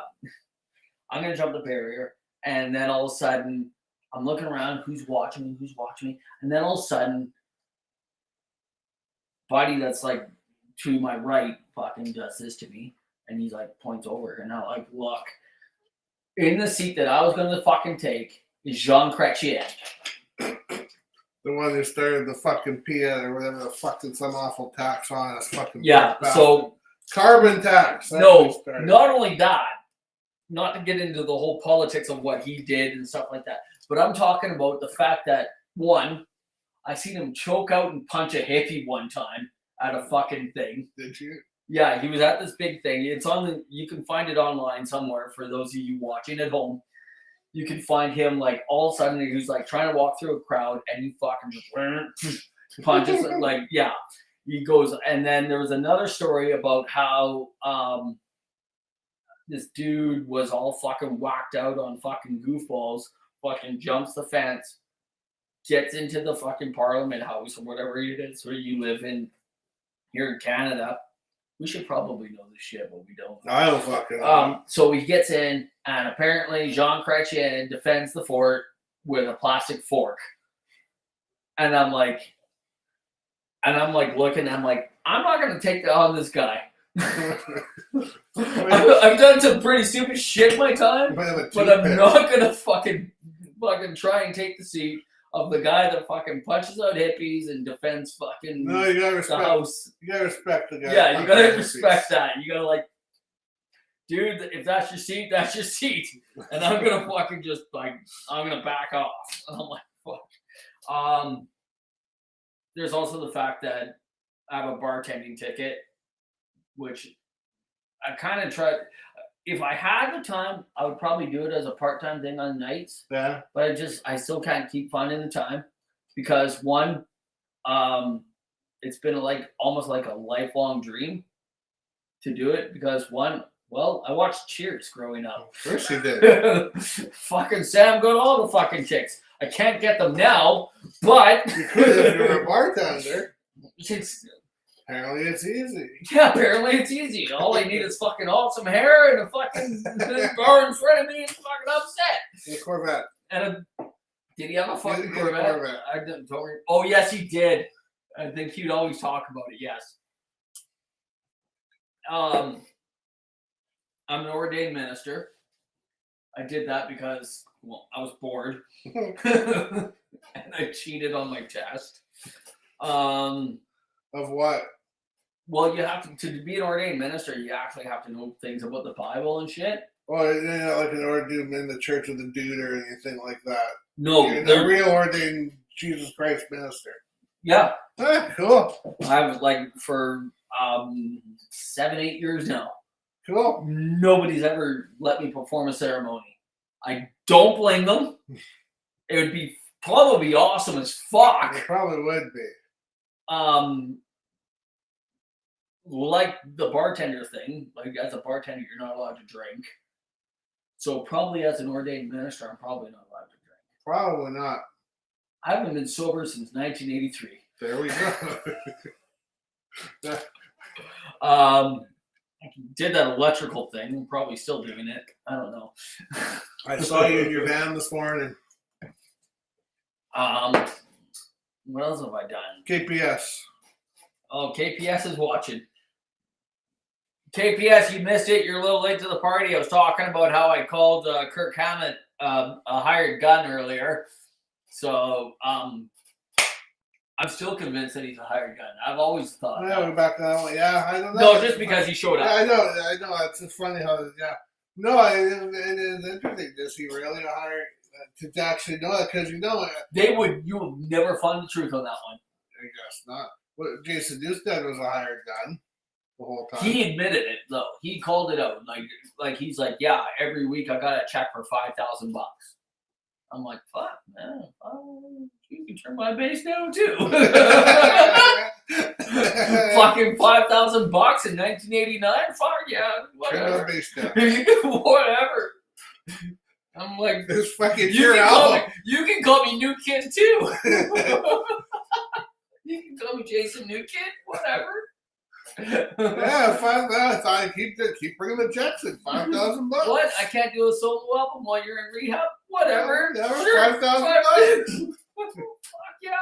I'm gonna jump the barrier, and then all of a sudden I'm looking around, who's watching me, and then all of a sudden, buddy that's like to my right fucking does this to me, and he's like points over, and I like look. In the seat that I was gonna fucking take is Jean Chrétien. The one who started the fucking PIA or whatever the fuck did some awful tax on us fucking. Yeah, so carbon tax. No, not only that, not to get into the whole politics of what he did and stuff like that, but I'm talking about the fact that, one, I seen him choke out and punch a hippie one time at a fucking thing. Did you? Yeah, he was at this big thing. It's on you can find it online somewhere for those of you watching at home. You can find him like all of a sudden he was like trying to walk through a crowd and he fucking just punches like yeah. He goes and then there was another story about how this dude was all fucking whacked out on fucking goofballs, fucking jumps the fence, gets into the fucking Parliament House or whatever it is where you live in here in Canada. We should probably know this shit, but we don't. I don't fucking know. So he gets in, and apparently Jean Chrétien defends the fort with a plastic fork. And I'm like looking, I'm like, I'm not going to take on this guy. I've done some pretty stupid shit in my time, but I'm not going to fucking try and take the seat of the guy that fucking punches out hippies and defends fucking you gotta respect, the house. You gotta respect the guy. Yeah, you gotta respect that. You gotta like, dude, if that's your seat, that's your seat. And I'm gonna fucking just like, I'm gonna back off. And I'm like, fuck. There's also the fact that I have a bartending ticket, which I kind of tried. If I had the time, I would probably do it as a part-time thing on nights. Yeah. But I still can't keep finding the time because one, it's been like almost like a lifelong dream to do it because one, well, I watched Cheers growing up. Of course you did. Fucking Sam got all the fucking chicks. I can't get them now, but you could if you were a bartender. Apparently it's easy. Yeah, apparently it's easy. All I need is fucking awesome hair and a fucking bar in front of me and fucking upset. And a Corvette. And did he have a fucking Corvette? I didn't. Oh yes, he did. I think he'd always talk about it. Yes. I'm an ordained minister. I did that because I was bored and I cheated on my test. Of what? Well, you have to be an ordained minister. You actually have to know things about the Bible and shit. Oh, you're not like an ordained in the Church of the Dude or anything like that. No, you're a real ordained Jesus Christ minister. Yeah. Ah, cool. I've like for 7-8 years now. Cool. Nobody's ever let me perform a ceremony. I don't blame them. It would be probably awesome as fuck. It probably would be. Like the bartender thing, like as a bartender, you're not allowed to drink. So probably as an ordained minister, I'm probably not allowed to drink. Probably not. I haven't been sober since 1983. There we go. I did that electrical thing. I'm probably still doing it. I don't know. I saw you in your van this morning. What else have I done? KPS. Oh, KPS is watching. KPS, you missed it. You're a little late to the party. I was talking about how I called Kirk Hammett a hired gun earlier. So I'm still convinced that he's a hired gun. I've always thought. Yeah, back that way. Yeah, I don't know. No, just because he showed up. Yeah, I know. It's just funny how. Yeah. No, it is interesting. Is he really a hired? To actually know that because you will never find the truth on that one. I guess not. What Jason Newsted was a hired gun the whole time. He admitted it though. He called it out. Like he's like, yeah, every week I got a check for $5,000. I'm like, fuck, man. You can turn my base down too. Fucking $5,000 in 1989. Fuck yeah, whatever. Turn my base down. Whatever. I'm like, this fucking you can call me New Kid too. You can call me Jason New Kid, whatever. Yeah, 5,000. I keep bringing the checks in. $5,000. What? I can't do a solo album while you're in rehab? Whatever. Yeah, Sure. $5,000. Fuck yeah.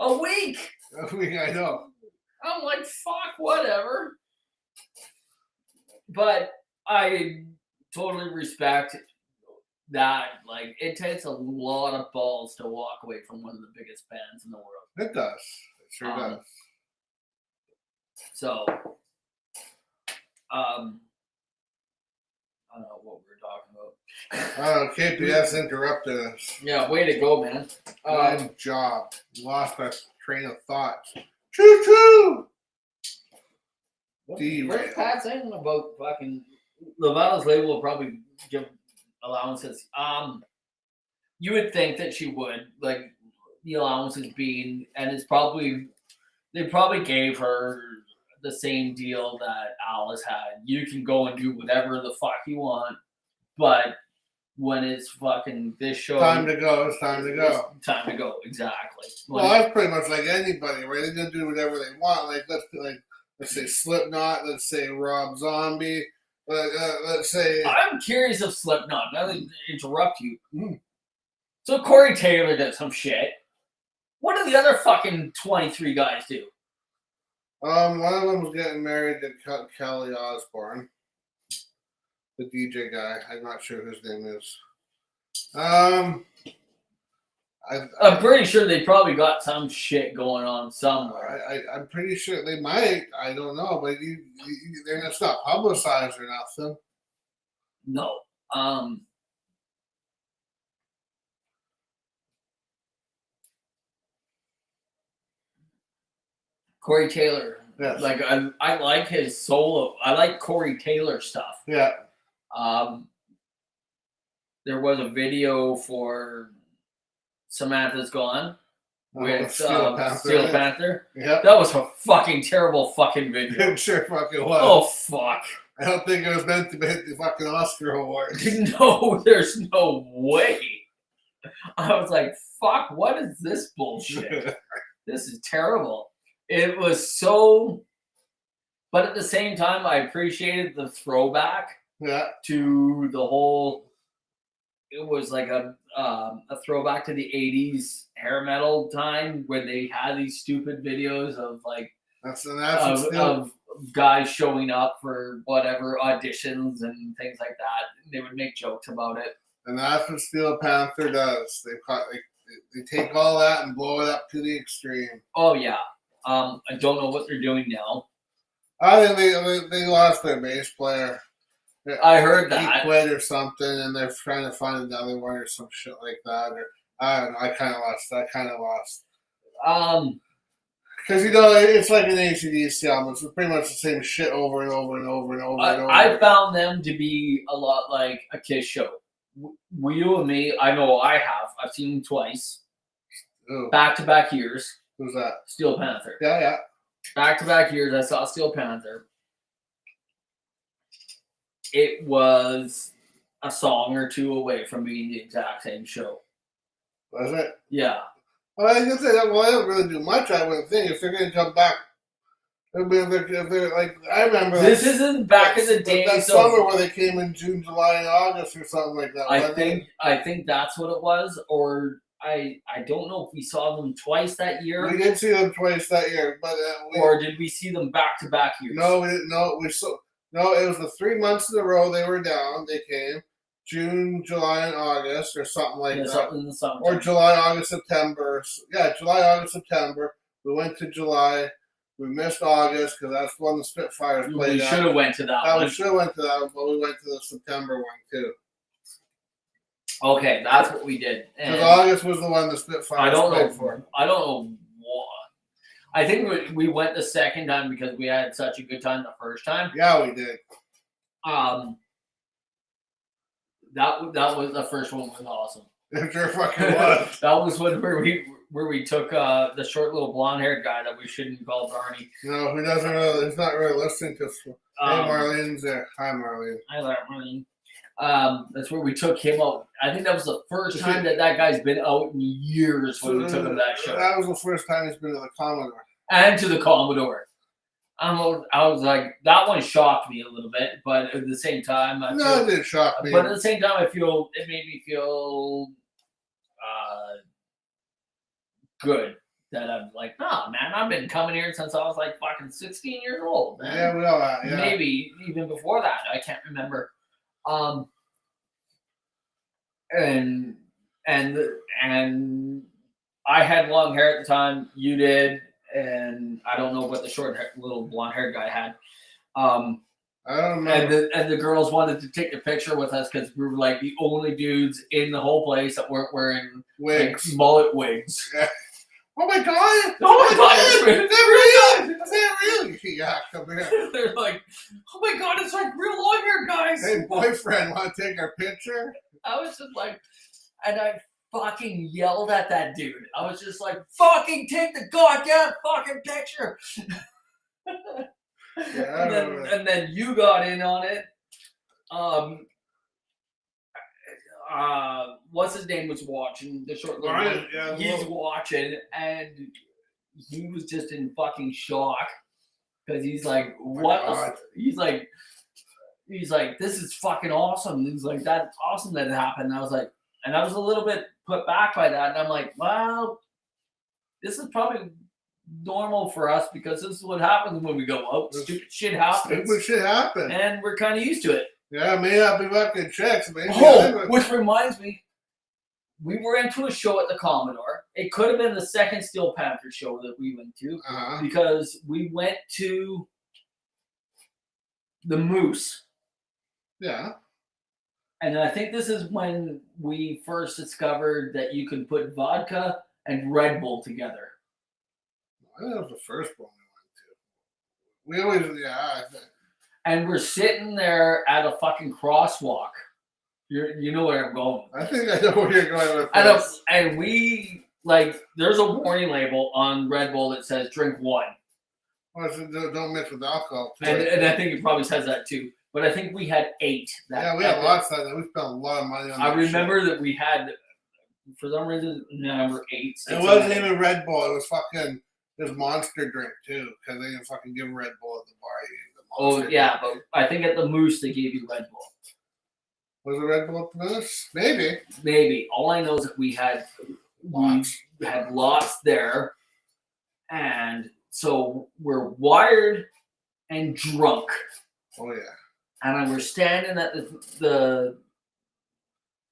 A week. I know. I'm like, fuck, whatever. But I totally respect that. Like, it takes a lot of balls to walk away from one of the biggest bands in the world. It does. It sure does. So, I don't know what we were talking about. KPS interrupted us. Yeah, way to go, man. Good job. Lost our train of thought. Choo choo! What's Pat saying about fucking Lavada's label will probably give allowances? You would think that she would, like the allowances being, and it's probably they probably gave her the same deal that Alice had. You can go and do whatever the fuck you want, but when it's fucking this show, Time to go. It's time to go. It's time to go. Exactly. Well, that's pretty much like anybody, right? They're gonna do whatever they want. Let's say Slipknot. Let's say Rob Zombie. Let's say. I'm curious of Slipknot. Now to interrupt you. So Corey Taylor did some shit. What do the other fucking 23 guys do? One of them was getting married to Kelly Osbourne, the DJ guy. I'm not sure whose name is. I'm pretty sure they probably got some shit going on somewhere. I'm pretty sure they might. I don't know, but it's not publicized or nothing. No. Corey Taylor. Yes. Like I like his solo. I like Corey Taylor stuff. Yeah. There was a video for Samantha's Gone with Steel Panther. Yep. That was a fucking terrible fucking video. It sure fucking was. Oh fuck. I don't think it was meant to hit the fucking Oscar award. No, there's no way. I was like, fuck, what is this bullshit? This is terrible. It was so, but at the same time, I appreciated the throwback to the whole. It was like a throwback to the 80s hair metal time when they had these stupid videos of like of guys showing up for whatever auditions and things like that. They would make jokes about it. And that's what Steel Panther does. They take all that and blow it up to the extreme. Oh yeah. I don't know what they're doing now. I think they lost their bass player. I heard that he quit or something, and they're trying to find another one or some shit like that. Or I don't know. I kind of lost. Because it's like an AC/DC album. It's pretty much the same shit over and over and over and over and over. I found them to be a lot like a Kiss show. You and me, I know I have. I've seen them twice. Back-to-back years. Who's that? Steel Panther. Yeah. Back-to-back years, I saw Steel Panther. It was a song or two away from being the exact same show. Was it? Yeah. Well, I can say that. Well, I don't really do much. I wouldn't think if they're going to come back. If they're like, I remember. This isn't back in the day. That summer where they came in June, July, and August or something like that. I think that's what it was, or I don't know if we saw them twice that year. We did see them twice that year, but or did we see them back to back years? No, we didn't. No, it was the 3 months in a row they were down. They came June, July, and August, or something like that. Something in the summer. Or July, August, September. Yeah, July, August, September. We went to July. We missed August because that's when the Spitfires played. We should have went to that one. We should have went to that one, but we went to the September one too. Okay, that's what we did. Because August was the one the Spitfires played for. I don't know what. I think we went the second time because we had such a good time the first time. Yeah, we did. That was the first one was awesome. It sure fucking was. That was where we took the short little blonde haired guy that we shouldn't call Barney. No, who doesn't really? He's not really listening to. Hey, Marlene's there. Hi, Marlene. Hi there, Marlene. That's where we took him out. I think that was the first time that guy's been out in years when we took him to that show. That was the first time he's been to the Commodore. And to the Commodore. I was like, that one shocked me a little bit, but at the same time, No, it didn't shock me. But at the same time, it made me feel good that I'm like, nah, man, I've been coming here since I was like fucking 16 years old, man. Yeah, we all are. Yeah. Maybe even before that, I can't remember. And I had long hair at the time. You did, and I don't know what the short hair, little blonde haired guy had. I don't know. And the girls wanted to take a picture with us because we were like the only dudes in the whole place that weren't wearing Wigs. like, mullet wigs. Yeah. Oh my god! Oh my god! Is that real? Is that real? Yeah, come here. They're like, oh my god, it's like real long hair, guys. Hey, boyfriend, want to take our picture? I was just like, and I fucking yelled at that dude. I was just like, fucking take the goddamn fucking picture. Yeah, and then you got in on it. What's his name was watching the short little Ryan, one. yeah, He's watching, and he was just in fucking shock because he's like, "What?" He's like, "This is fucking awesome." He's like, "That's awesome that it happened." And I was like, and I was a little bit put back by that, and I'm like, "Well, this is probably normal for us because this is what happens when we go out. Stupid shit happens. Stupid shit happens, and we're kind of used to it." Yeah, may not be fucking chicks, maybe. Oh, which reminds me, we were into a show at the Commodore. It could have been the second Steel Panther show that we went to because we went to the Moose. Yeah. And I think this is when we first discovered that you could put vodka and Red Bull together. I think that was the first one we went to. We always, yeah. And we're sitting there at a fucking crosswalk. You know where I'm going. I think I know where you're going with this. And we, like, there's a warning label on Red Bull that says drink one. Well, don't mix with alcohol. And I think it probably says that too. But I think we had 8. Yeah, we had lots of that. We spent a lot of money on that. I remember that we had, for some reason, number 8. It wasn't even Red Bull. It was fucking this Monster drink too, because they didn't fucking give Red Bull at the bar. Oh, yeah, but I think at the Moose they gave you Red Bull. Was it Red Bull at the Moose? Maybe. Maybe. All I know is that we had lots there. And so we're wired and drunk. Oh, yeah. And we're standing at the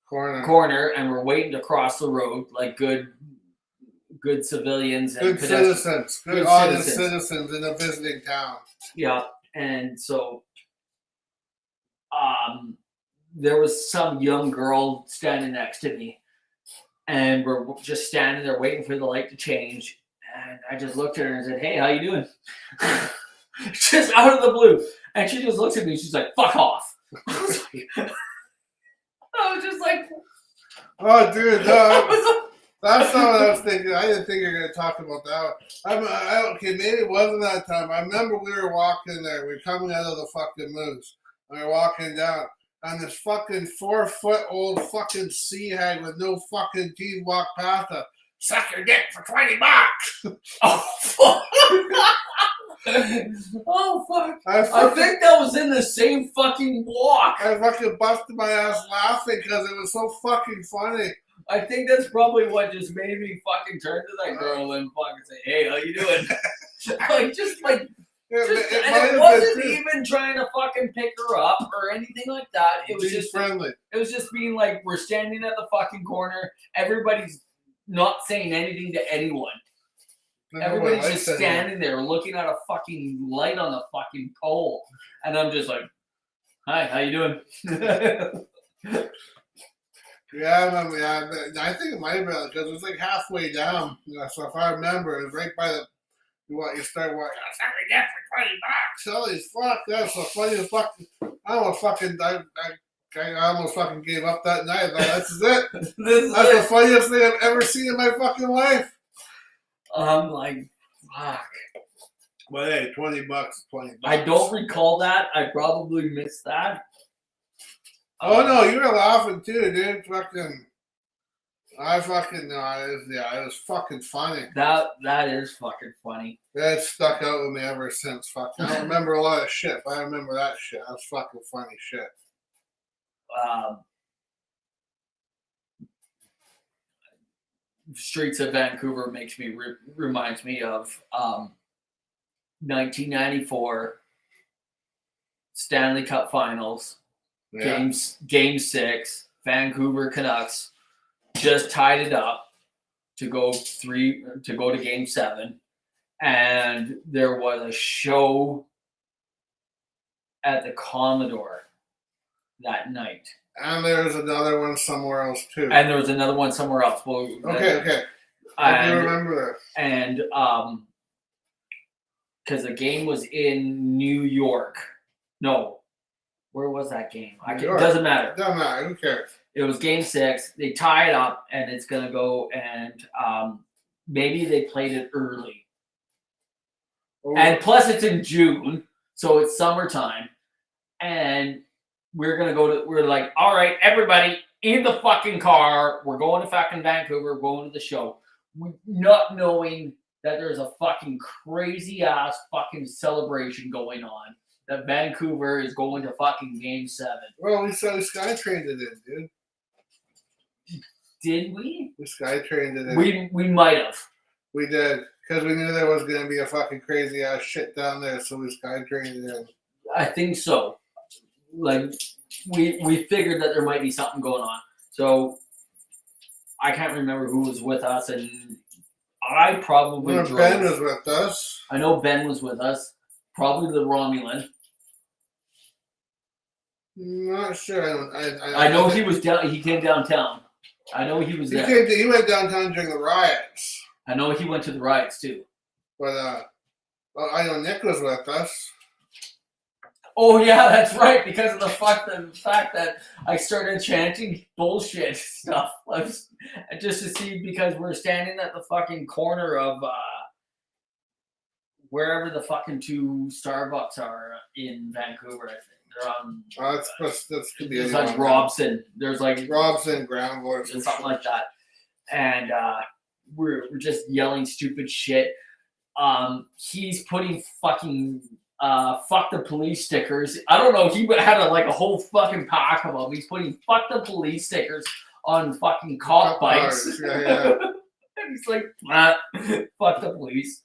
corner and we're waiting to cross the road like good civilians and good citizens. Good honest citizens in a visiting town. Yeah. And so there was some young girl standing next to me, and we're just standing there waiting for the light to change. And I just looked at her and said, "Hey, how you doing?" Just out of the blue. And she just looked at me. She's like, "Fuck off." I was just like, "Oh, dude, no." That's not what I was thinking. I didn't think you were going to talk about that. Okay, maybe it wasn't that time. I remember we were walking there. We were coming out of the fucking Moose. And we were walking down. And this fucking 4-foot-old fucking sea hag with no fucking teeth walked past us. Suck your dick for $20. Oh, fuck. Oh, fuck. I think that was in the same fucking walk. I fucking busted my ass laughing because it was so fucking funny. I think that's probably what just made me fucking turn to that girl and fucking say, "Hey, how you doing?" It wasn't even trying to fucking pick her up or anything like that. It was just friendly. It was just being like, we're standing at the fucking corner. Everybody's not saying anything to anyone. Everybody's just standing there looking at a fucking light on the fucking pole, and I'm just like, "Hi, how you doing?" Yeah, I remember. Yeah, I think it might have been because it was like halfway down. So if I remember, it was right by the. You start walking. I was having that for $20. Holy fuck! That's the funniest fucking. I almost fucking gave up that night. Like, this is it. That's the funniest thing I've ever seen in my fucking life. I'm like, fuck. But hey, $20, $20. I don't recall that. I probably missed that. Oh no, you were laughing too, dude. Fucking. I fucking know. It was fucking funny. That is fucking funny. That stuck out with me ever since. Fucking, I don't remember a lot of shit, but I remember that shit. That was fucking funny shit. Streets of Vancouver reminds me of 1994 Stanley Cup Finals, Yeah. Game 6. Vancouver Canucks just tied it up to go to Game 7, and there was a show at the Commodore that night. And there was another one somewhere else too. And there was another one somewhere else. Well, okay. I do remember this. And because the game was in New York. No, where was that game? It doesn't matter. Doesn't matter. Who cares? It was Game 6. They tie it up, and it's gonna go. And maybe they played it early. And plus, it's in June, so it's summertime, and we're like, all right, everybody in the fucking car. We're going to fucking Vancouver, we're going to the show. Not knowing that there's a fucking crazy ass fucking celebration going on. That Vancouver is going to fucking Game 7. Well, we SkyTrained it in, dude. Did we? We SkyTrained it in. We might have. We did. Because we knew there was going to be a fucking crazy ass shit down there, so we SkyTrained it in. I think so. Like, we figured that there might be something going on. So, I can't remember who was with us, and I probably drove. Ben was with us. I know Ben was with us. Probably the Romulan. Not sure. I know he was down. He came downtown. I know he was there. He went downtown during the riots. I know he went to the riots too. But I know Nick was with us. Oh yeah, that's right. Because of the fact that I started chanting bullshit stuff, just to see, because we're standing at the fucking corner of wherever the fucking two Starbucks are in Vancouver. I think they're on. That's could be. It's like Robson. There's like Robson, Ground Wars, or something like that, and we're just yelling stupid shit. He's putting fucking fuck the police stickers. I don't know. He had a whole fucking pack of them. He's putting fuck the police stickers on fucking cop bikes. Yeah. And he's like, fuck the police.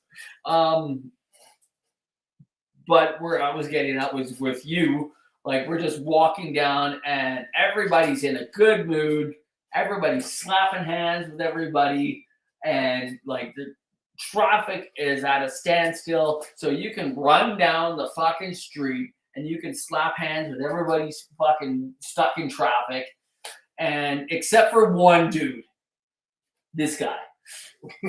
But where I was getting at was with you. Like, we're just walking down and everybody's in a good mood. Everybody's slapping hands with everybody. And like the traffic is at a standstill. So you can run down the fucking street and you can slap hands with everybody fucking stuck in traffic. And except for one dude. This guy.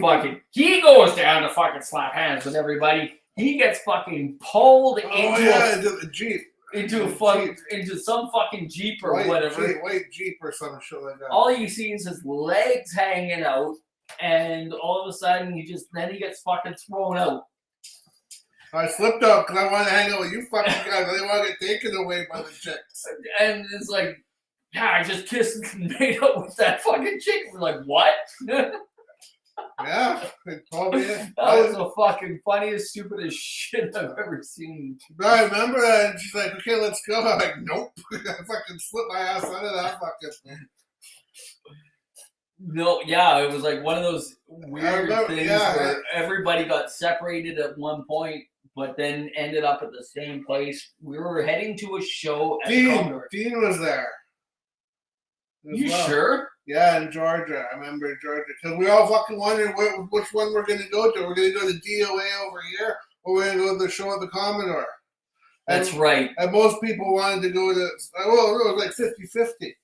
Fucking, he goes down to fucking slap hands with everybody. He gets fucking pulled into a Jeep. Into some fucking Jeep or whatever. White Jeep or some shit like that. All you see is his legs hanging out, and all of a sudden he gets fucking thrown out. I slipped out because I wanted to hang out with you fucking guys. I didn't want to get taken away by the chicks. And it's like, yeah, I just kissed and made up with that fucking chick. We're like, what? Yeah, they told me it. That was the fucking funniest, stupidest shit I've ever seen. But I remember that, and she's like, okay, let's go. I'm like, nope. I fucking slipped my ass out of that fucking thing. No, yeah, it was like one of those weird things where everybody got separated at one point, but then ended up at the same place. We were heading to a show at Commodore. Dean was there. You sure? Yeah, in Georgia. I remember Georgia. Because we all fucking wondered which one we're going to go to. We're going to go to DOA over here, or we're going to go to the show at the Commodore. That's right. And most people wanted to go to, well, it was like 50-50.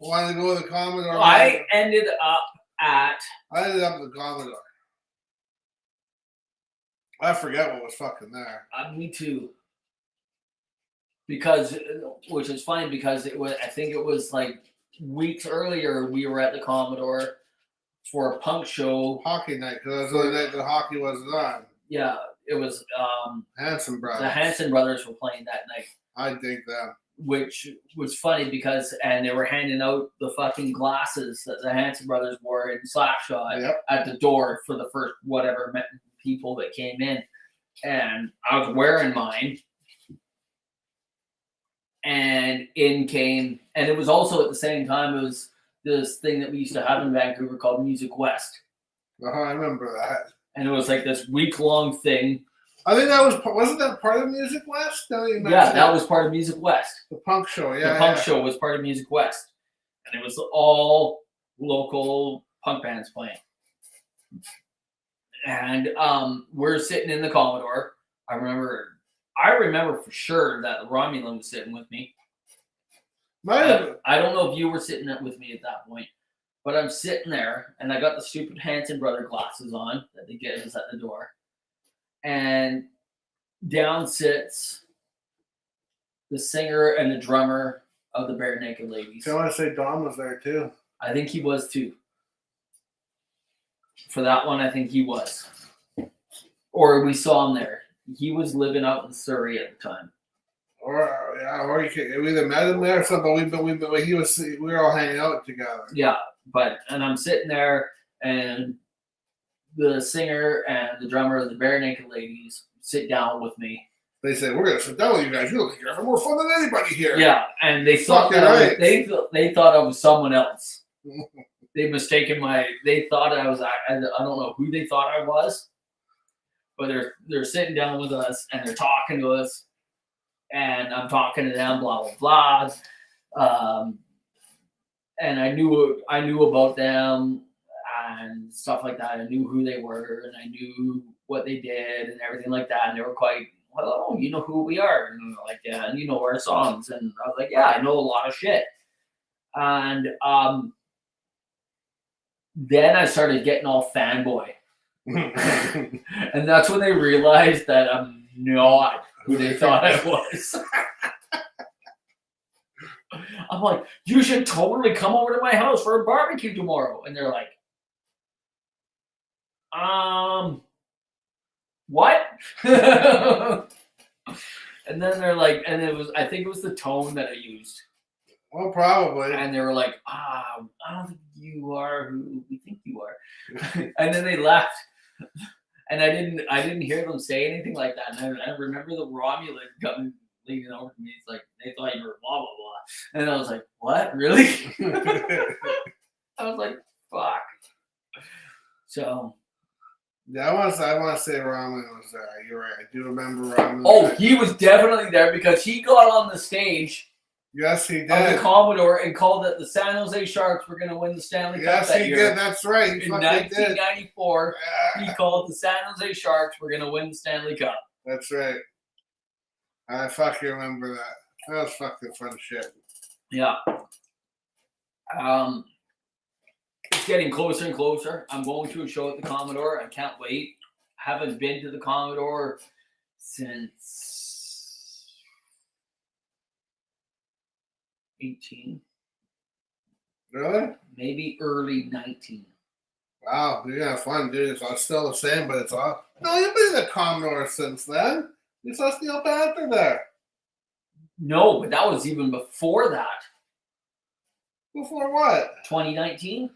Wanted to go to the Commodore. I ended up at the Commodore. I forget what was fucking there. Me too. Because, which is funny because I think it was like weeks earlier we were at the Commodore for a punk show. Hockey night, because that was the night the hockey wasn't on. Yeah, it was Hanson Brothers. The Hanson Brothers were playing that night. I dig them. which was funny because, and they were handing out the fucking glasses that the Hanson brothers wore in Slapshot at the door for the first whatever people that came in, and I was wearing mine, and in came, and it was also at the same time, it was this thing that we used to have in Vancouver called Music West. I remember that. And it was like this week-long thing. I think wasn't that part of Music West? Yeah, that was part of Music West. The punk show, yeah. The punk show was part of Music West. And it was all local punk bands playing. And we're sitting in the Commodore. I remember for sure that Romulan was sitting with me. I don't know if you were sitting with me at that point, but I'm sitting there, and I got the stupid Hanson brother glasses on that they gave us at the door. And down sits the singer and the drummer of the Bare Naked Ladies. I want to say Dom was there too. I think he was too. For that one, I think he was. Or we saw him there. He was living out in Surrey at the time. Or we either met him there or something. We were all hanging out together. Yeah, and I'm sitting there, and the singer and the drummer of the Bare Naked Ladies sit down with me. They say, "We're gonna sit down with you guys. You look like you're having more fun than anybody here." Yeah, and they thought that they thought I was someone else. They mistaken they thought I was. I don't know who they thought I was, but they're sitting down with us and they're talking to us, and I'm talking to them, blah blah blah. And I knew about them and stuff like that. I knew who they were, and I knew what they did and everything like that. And they were quite, well, you know who we are, and like, yeah, and you know our songs. And I was like, yeah, I know a lot of shit. And then I started getting all fanboy, and that's when they realized that I'm not who they thought I was. I'm like, you should totally come over to my house for a barbecue tomorrow. And they're like, what? And then they're like, and I think it was the tone that I used. Well, probably. And they were like, I don't think you are who we think you are. And then they left. And I didn't hear them say anything like that. And I remember the Romulan coming, leaning over to me. It's like, they thought you were blah, blah, blah. And I was like, what? Really? I was like, fuck. So. Yeah, I want to say Romulan was there. You're right. I do remember Romulan. Oh, he was definitely there because he got on the stage. Yes, he did. Of the Commodore and called it the San Jose Sharks were going to win the Stanley Cup that year. Yes, he did. That's right. In 1994, he called the San Jose Sharks were going to win the Stanley Cup. That's right. I fucking remember that. That was fucking fun shit. Yeah. It's getting closer and closer. I'm going to a show at the Commodore. I can't wait. I haven't been to the Commodore since 18. Really? Maybe early 19. Wow, you're gonna have fun, dude. It's still the same, but it's off. No, you've been to the Commodore since then. You saw Steel Panther there. No, but that was even before that. Before what? 2019?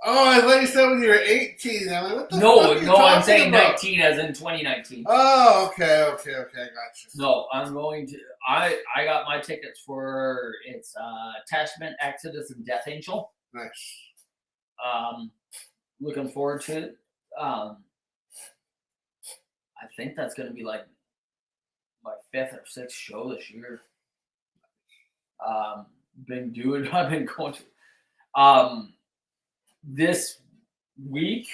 Oh, I thought you said when you were 18. I'm like, what the no, fuck are I'm saying about? 19 as in 2019. Oh, okay, gotcha. No, I'm going to. I got my tickets for it's Testament, Exodus, and Death Angel. Nice. Looking forward to it. I think that's going to be like my 5th or 6th show this year. I've been going to. This week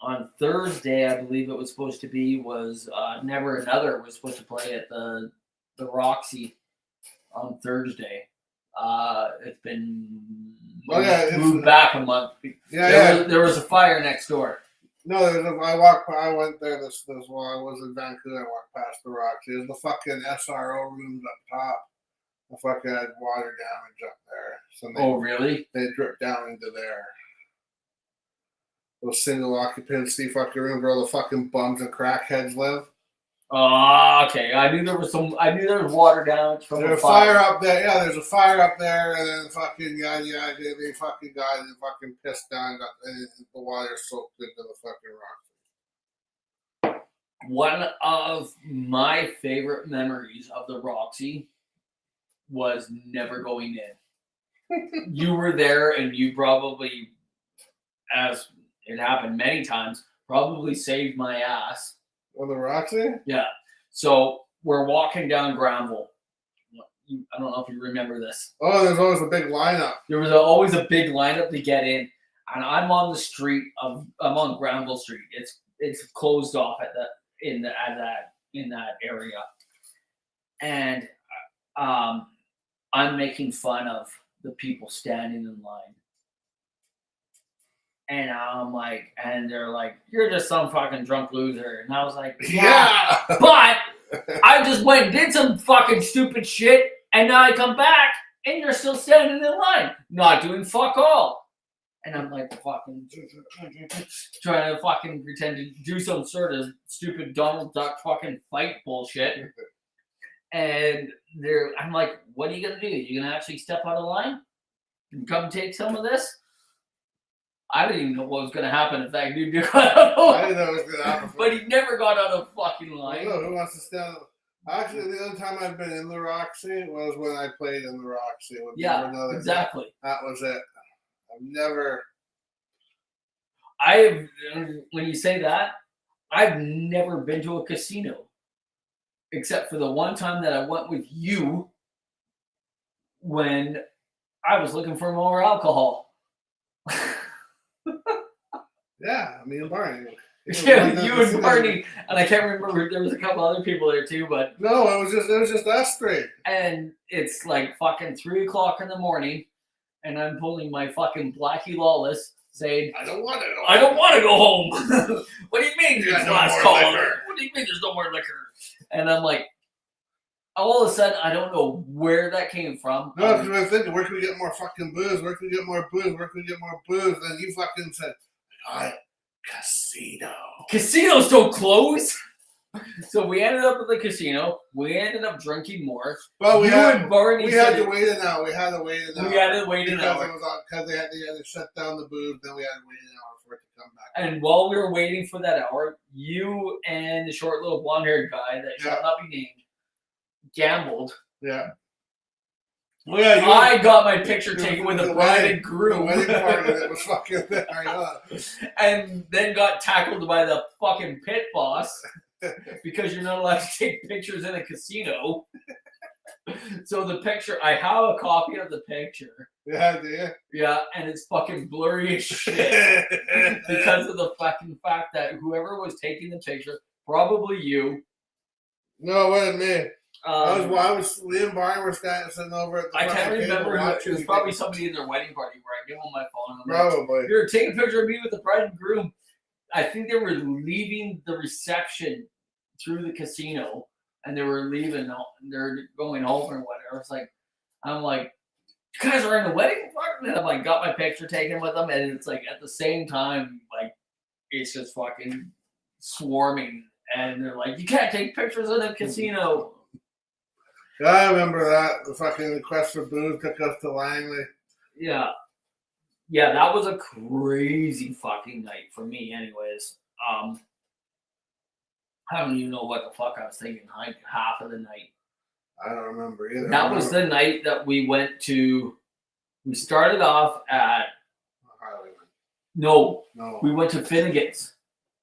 on Thursday, I believe it was supposed to be, was Never Another was supposed to play at the Roxy on Thursday. It's been moved back a month. There was a fire next door. No, I went there this while I was in Vancouver. I walked past the Roxy. There's the fucking SRO rooms up top. I fucking had water damage up there. So really? They dripped down into there. Those single occupancy fucking rooms where all the fucking bums and crackheads live. Oh, okay. I knew there was water damage from There's a a fire up there. Yeah, there's a fire up there, and then fucking they fucking got and fucking pissed down, and the water soaked into the fucking rock. One of my favorite memories of the Roxy was never going in. You were there, and you probably, as it happened many times, probably saved my ass. On the Roxy? Yeah. So we're walking down Granville. I don't know if you remember this. Oh, there's always a big lineup. There was always a big lineup to get in, and I'm on the street I'm on Granville Street. It's closed off in that area, and I'm making fun of the people standing in line. And I'm like, and they're like, you're just some fucking drunk loser. And I was like, yeah. But I just went and did some fucking stupid shit, and now I come back, and you're still standing in line, not doing fuck all. And I'm like fucking trying to fucking pretend to do some sort of stupid Donald Duck fucking fight bullshit. And I'm like, what are you gonna do? You gonna actually step out of line and come take some of this? I didn't even know what was going to happen if that dude got out of line. I didn't know it was going to happen. But he never got out of fucking line. No, who wants to stand? Actually, the only time I've been in the Roxy was when I played in the Roxy. Yeah, exactly. That was it. I've never. When you say that, I've never been to a casino. Except for the one time that I went with you when I was looking for more alcohol. Yeah, me and Barney. Yeah, you and Barney, and I can't remember. There was a couple other people there too, but no, it was just us three. And it's like fucking 3:00 in the morning, and I'm pulling my fucking Blackie Lawless, saying, "I don't want to. I don't want to go home." What do you mean? There's no last call. Liquor. What do you mean? There's no more liquor? And I'm like, all of a sudden, I don't know where that came from. No, because I was thinking, where can we get more fucking booze? Where can we get more booze? Where can we get more booze? And you fucking said, casino. Casinos don't close. So we ended up at the casino. We ended up drinking more. But we had to wait an hour. We had to wait an hour. Because they had to shut down the booze. Then we had to wait an hour for it to come back. And while we were waiting for that hour, you and the short little blonde-haired guy that shall not be named gambled. Yeah. Well, yeah, I got my picture taken with the bride and groom. The wedding party that was fucking there. And then got tackled by the fucking pit boss because you're not allowed to take pictures in a casino. So the picture, I have a copy of the picture. Yeah, do you? Yeah, and it's fucking blurry as shit because of the fucking fact that whoever was taking the picture, probably you. No, it wasn't me. I was Liam Barney were sitting over at the I can't remember. It was probably things. somebody in their wedding party where I give them my phone. And Probably. Like, you're taking a picture of me with the bride and groom. I think they were leaving the reception through the casino, and they were leaving. They're going home or whatever. It's like, I'm like, you guys are in the wedding party? And I'm like, got my picture taken with them, and it's like at the same time, like, it's just fucking swarming, and they're like, you can't take pictures in a casino. Yeah, I remember that. The fucking Quest for Booze took us to Langley. Yeah. Yeah, that was a crazy fucking night for me, anyways. I don't even know what the fuck I was thinking half of the night. I don't remember either. That was the night that we went to. We started off at. No. We went to Finnegan's.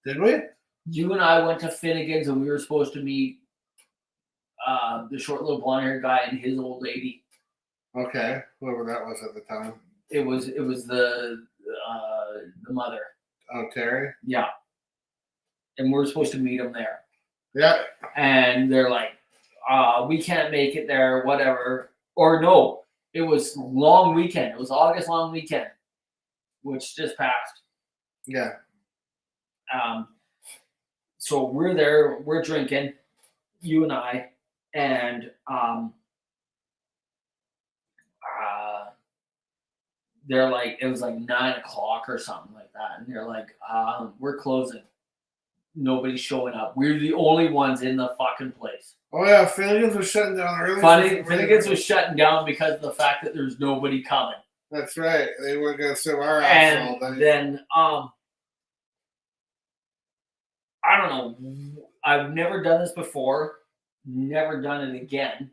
Did we? You and I went to Finnegan's, and we were supposed to meet the short little blonde haired guy and his old lady. Okay, whoever that was at the time. It was the mother. Oh, Terry? Yeah. And we're supposed to meet him there. Yeah. And they're like, we can't make it there, whatever. Or no, it was long weekend. It was August long weekend, which just passed. Yeah. So we're there, we're drinking, you and I, and they're like, it was like 9:00 or something like that. And they're like, we're closing. nobody's showing up. We're the only ones in the fucking place. Oh yeah, Finnegan's was shutting down early. Finnegan's was shutting down because of the fact that there's nobody coming. That's right. They weren't gonna serve our ass all And day. then I don't know. I've never done this before. Never done it again.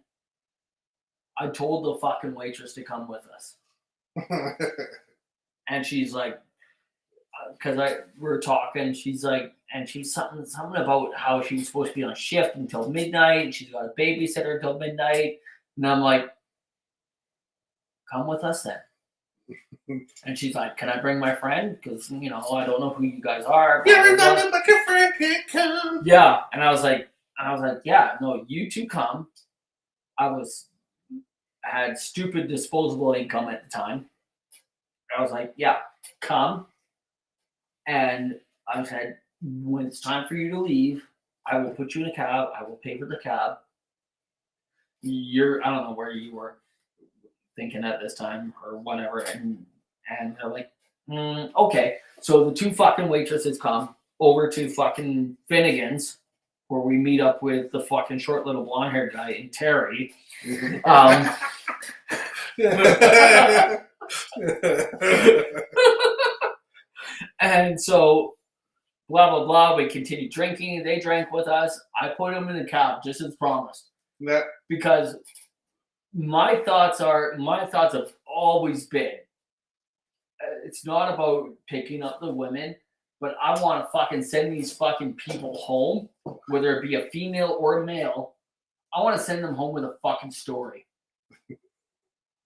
I told the fucking waitress to come with us. And she's like, because we're talking, she's like, and she's something about how she was supposed to be on shift until midnight, and she's got a babysitter until midnight. And I'm like, come with us then. And she's like, can I bring my friend? Because, you know, I don't know who you guys are. Everybody but your friend can't come. Yeah. And I was like, yeah, no, you two come. I had stupid disposable income at the time. I was like, yeah, come. And I said, when it's time for you to leave, I will put you in a cab. I will pay for the cab. I don't know where you were thinking at this time or whatever. And they're like, okay. So the two fucking waitresses come over to fucking Finnegan's, where we meet up with the fucking short little blonde haired guy and Terry. And so, blah, blah, blah. We continued drinking. They drank with us. I put them in a cab, just as promised. Yeah. Because my thoughts have always been, it's not about picking up the women, but I want to fucking send these fucking people home, whether it be a female or a male. I want to send them home with a fucking story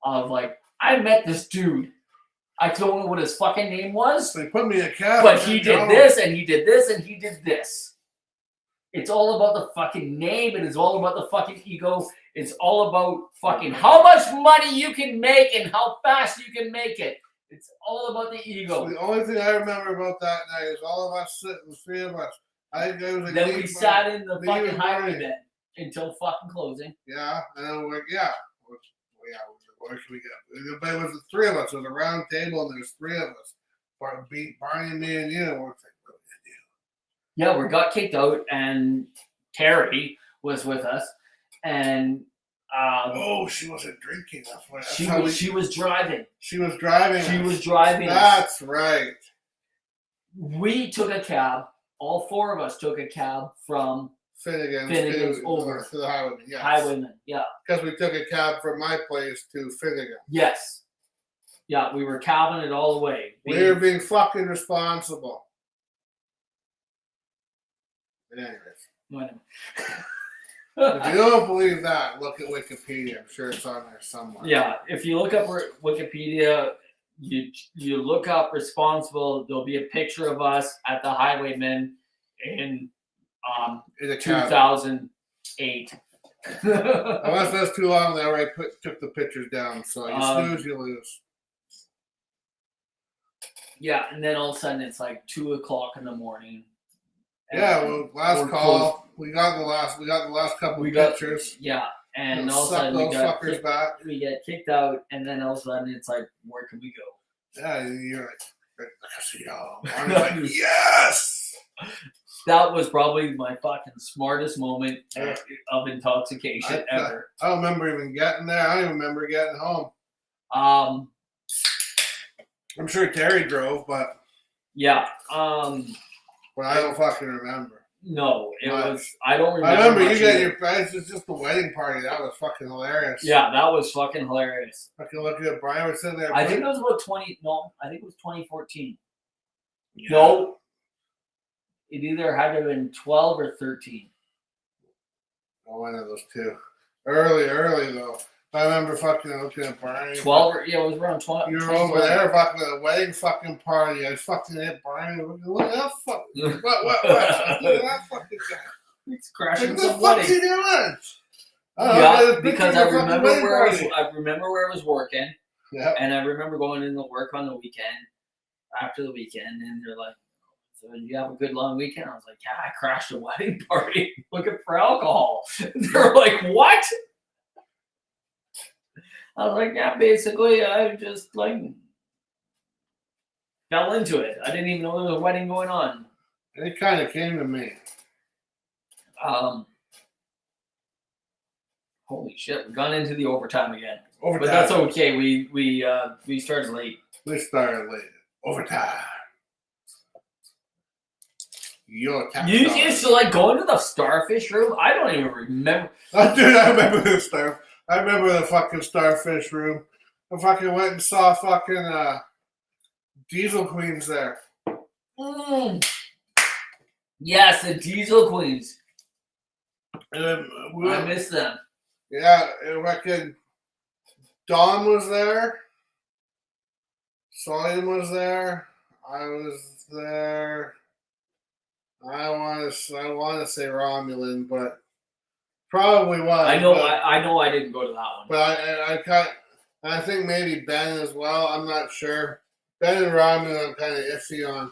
of like, I met this dude. I don't know what his fucking name was. They put me in a cab. But he did this, and he did this, and he did this. It's all about the fucking name. It is all about the fucking ego. It's all about fucking how much money you can make and how fast you can make it. It's all about the ego. So the only thing I remember about that night is all of us sitting, the three of us. I think it was like then we sat in the fucking highway burning. bed until fucking closing. Yeah, and then we're like, yeah. Where can we go? But it was the three of us. It was a round table, and there's three of us. Barney, me, and you. We're like, what are we gonna do? Yeah, we got kicked out, and Terry was with us, and she wasn't drinking. That's why. She was driving. She was driving. She was driving. That's right. We took a cab. All four of us took a cab from Finnegan's over to the Highwayman. Yes. Highwayman, yeah. Because we took a cab from my place to Finnegan. Yes. Yeah, we were cabbing it all the way. We were being fucking responsible. But anyways. If you don't believe that, look at Wikipedia. I'm sure it's on there somewhere. Yeah, if you look up Wikipedia, you look up responsible, there'll be a picture of us at the Highwayman in 2008. Unless that's too long, they already took the pictures down. So you snooze, you lose. Yeah, and then all of a sudden it's like 2:00 in the morning. Yeah, well, last call. We got the last couple of pictures. Yeah, and all of a sudden we get kicked out, and then all of a sudden it's like, where can we go? Yeah, you're like, I'm like, yes. That was probably my fucking smartest moment of intoxication ever. I don't remember even getting there. I don't even remember getting home. I'm sure Terry drove, but yeah. But I don't fucking remember. No, it was. I don't remember. I remember you got your price. It's just the wedding party. That was fucking hilarious. Yeah, that was fucking hilarious. Fucking look at Brian was sitting there. I think it was about 20. No, I think it was 2014. Yeah. No, it either had to have been 12 or 13. One of those two. Early though. I remember fucking looking at Brian. 12 or, yeah, it was around 12. You were over there fucking at a wedding fucking party. I fucking hit Brian. Look at that fucking. What? Look at that fucking guy. He's crashing the fuck's he doing? Yeah, because I remember where I was working. Yeah. And I remember going into work on the weekend, after the weekend, and they're like, so did you have a good long weekend? I was like, yeah, I crashed a wedding party looking for alcohol. They're like, what? I was like, yeah, basically, I just like fell into it. I didn't even know there was a wedding going on. It kind of came to me. Holy shit, we've gone into the overtime again. Overtime. But that's okay. We started late. We started late. Overtime. You used to like going to the starfish room. I don't even remember. Oh, dude, I remember the fucking starfish room. I fucking went and saw fucking Diesel Queens there. Yes, the Diesel Queens. And I miss them. Yeah, fucking Don was there. Solian was there. I was there. I want to say Romulan, but probably was. I know I didn't go to that one. But I think maybe Ben as well. I'm not sure. Ben and Romulan I'm kind of iffy on.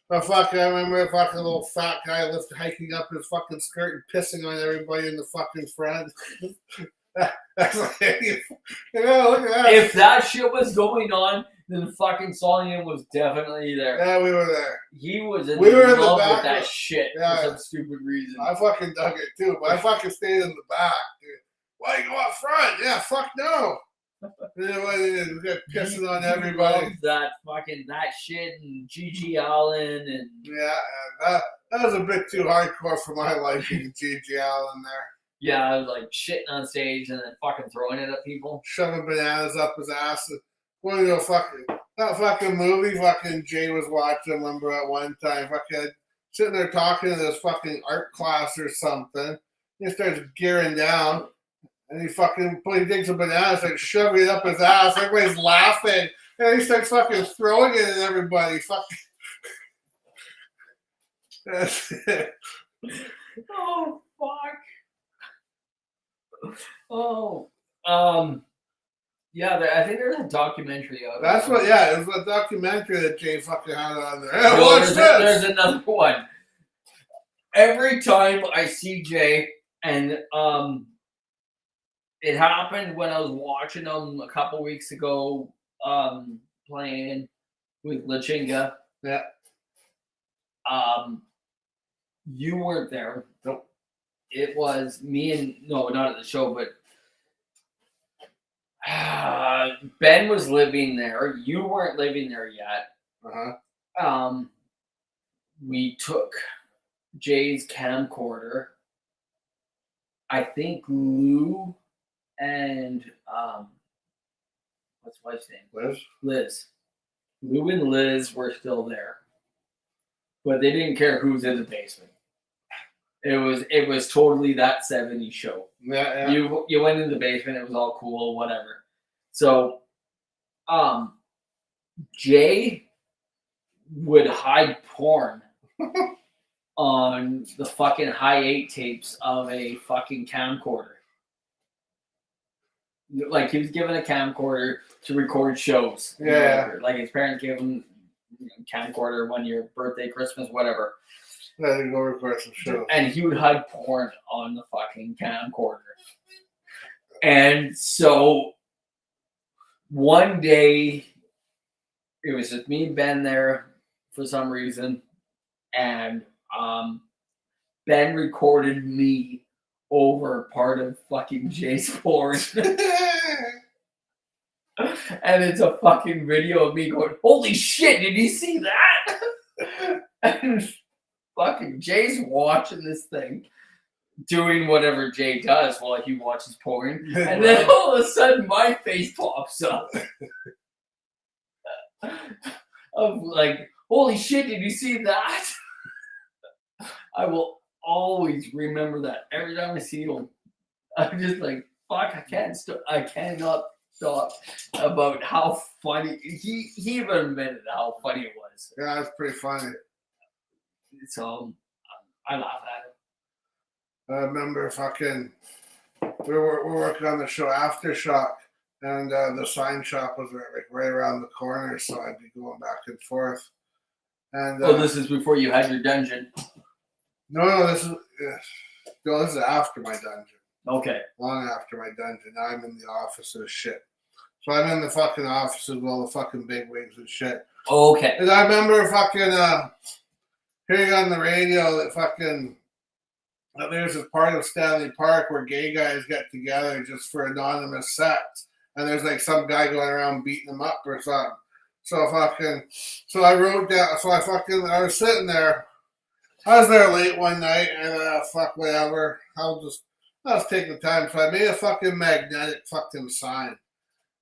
But fuck, I remember a fucking little fat guy hiking up his fucking skirt and pissing on everybody in the fucking front. That's like, look at that. If that shit was going on, then fucking Solian was definitely there. Yeah, we were there. He was in love with that shit for some stupid reason. I fucking dug it too, but I fucking stayed in the back, dude. Why you go up front? Yeah, fuck no. We got pissing on everybody. That shit and Gigi Allen and yeah, that was a bit too hardcore for my liking. Gigi Allen there. Yeah, I was like shitting on stage and then fucking throwing it at people, shoving bananas up his ass. What you know, that fucking movie? Fucking Jay was watching. Remember at one time, fucking sitting there talking to this fucking art class or something. He starts gearing down. And he takes a banana, like shoving it up his ass. Everybody's laughing. And he starts fucking throwing it at everybody. Fucking. That's it. Oh, fuck. Oh. Yeah, I think there's a documentary out. That's what, yeah, it was a documentary that Jay fucking had on there. Hey, watch this. There's another one. Every time I see Jay, and it happened when I was watching him a couple weeks ago, playing with La Chinga. Yeah. You weren't there. Nope. It was me and not at the show, but Ben was living there. You weren't living there yet. We took Jay's camcorder. I think Lou and what's wife's name? Liz. Lou and Liz were still there, but they didn't care who's in the basement. It was totally that 70s show. Yeah. You went in the basement. It was all cool, whatever. So, Jay would hide porn on the fucking high 8 tapes of a fucking camcorder. Like he was given a camcorder to record shows. Yeah. Whatever. Like his parents gave him a camcorder 1 year, birthday, Christmas, whatever. Yeah, they go record some shows. And he would hide porn on the fucking camcorder. And so one day it was just me and Ben there for some reason. And Ben recorded me over part of fucking Jay's porn. And it's a fucking video of me going, holy shit, did you see that? And fucking Jay's watching this thing, doing whatever Jay does while he watches porn. And then all of a sudden my face pops up. Of like, holy shit, did you see that? I will always remember that. Every time I see him, I'm just like, fuck, I cannot stop about how funny he even admitted how funny it was. Yeah, it's pretty funny. So I laugh at it. I remember fucking we were working on the show Aftershock, and the sign shop was right around the corner, so I'd be going back and forth. And this is before you had your dungeon. No, this is after my dungeon. Okay. Long after my dungeon. Now I'm in the office of shit. So I'm in the fucking offices with all the fucking big wigs and shit. Okay. And I remember fucking hearing on the radio that fucking that there's this part of Stanley Park where gay guys get together just for anonymous sex, and there's like some guy going around beating them up or something. So I wrote down. I was sitting there. I was there late one night, and fuck whatever. I was taking the time, so I made a fucking magnetic fucking sign.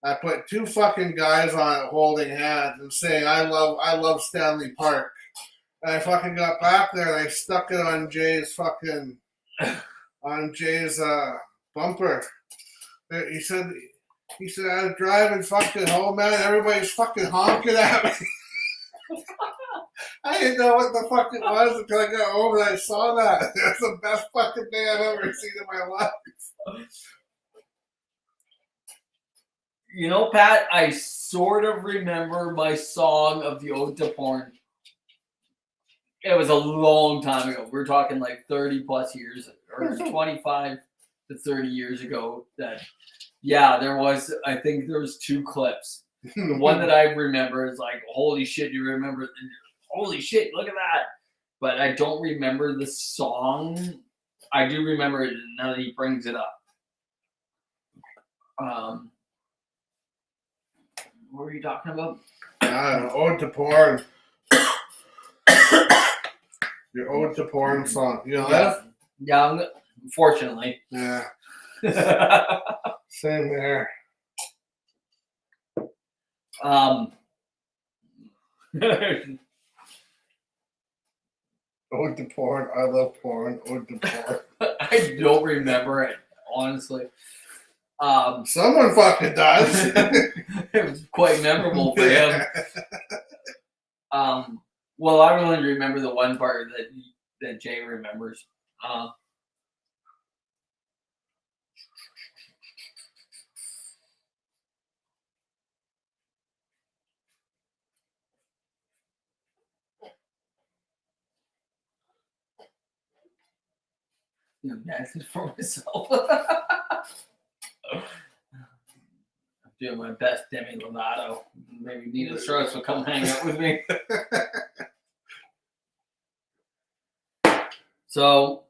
I put two fucking guys on it holding hands and saying, I love Stanley Park. And I fucking got back there and I stuck it on Jay's bumper. He said, I was driving fucking home, man. Everybody's fucking honking at me. I didn't know what the fuck it was until I got home and I saw that. That's the best fucking day I've ever seen in my life. You know, Pat, I sort of remember my song of the Ode to Porn. It was a long time ago. We're talking like 30 plus years or 25 to 30 years ago that, yeah, I think there was two clips. The one that I remember is like, holy shit, you remember, holy shit, look at that. But I don't remember the song. I do remember it now that he brings it up. What were you talking about? Ode to Porn. Your Ode to Porn song. You know that? Yeah, unfortunately. Yeah. Same there. Ode to Porn. I love porn. Ode to Porn. I don't remember it, honestly. Someone fucking does. It was quite memorable for him. Well, I only remember the one part that Jay remembers. That's it for myself. I'm doing my best Demi Lovato. Maybe Nina Strauss will come hang out with me. So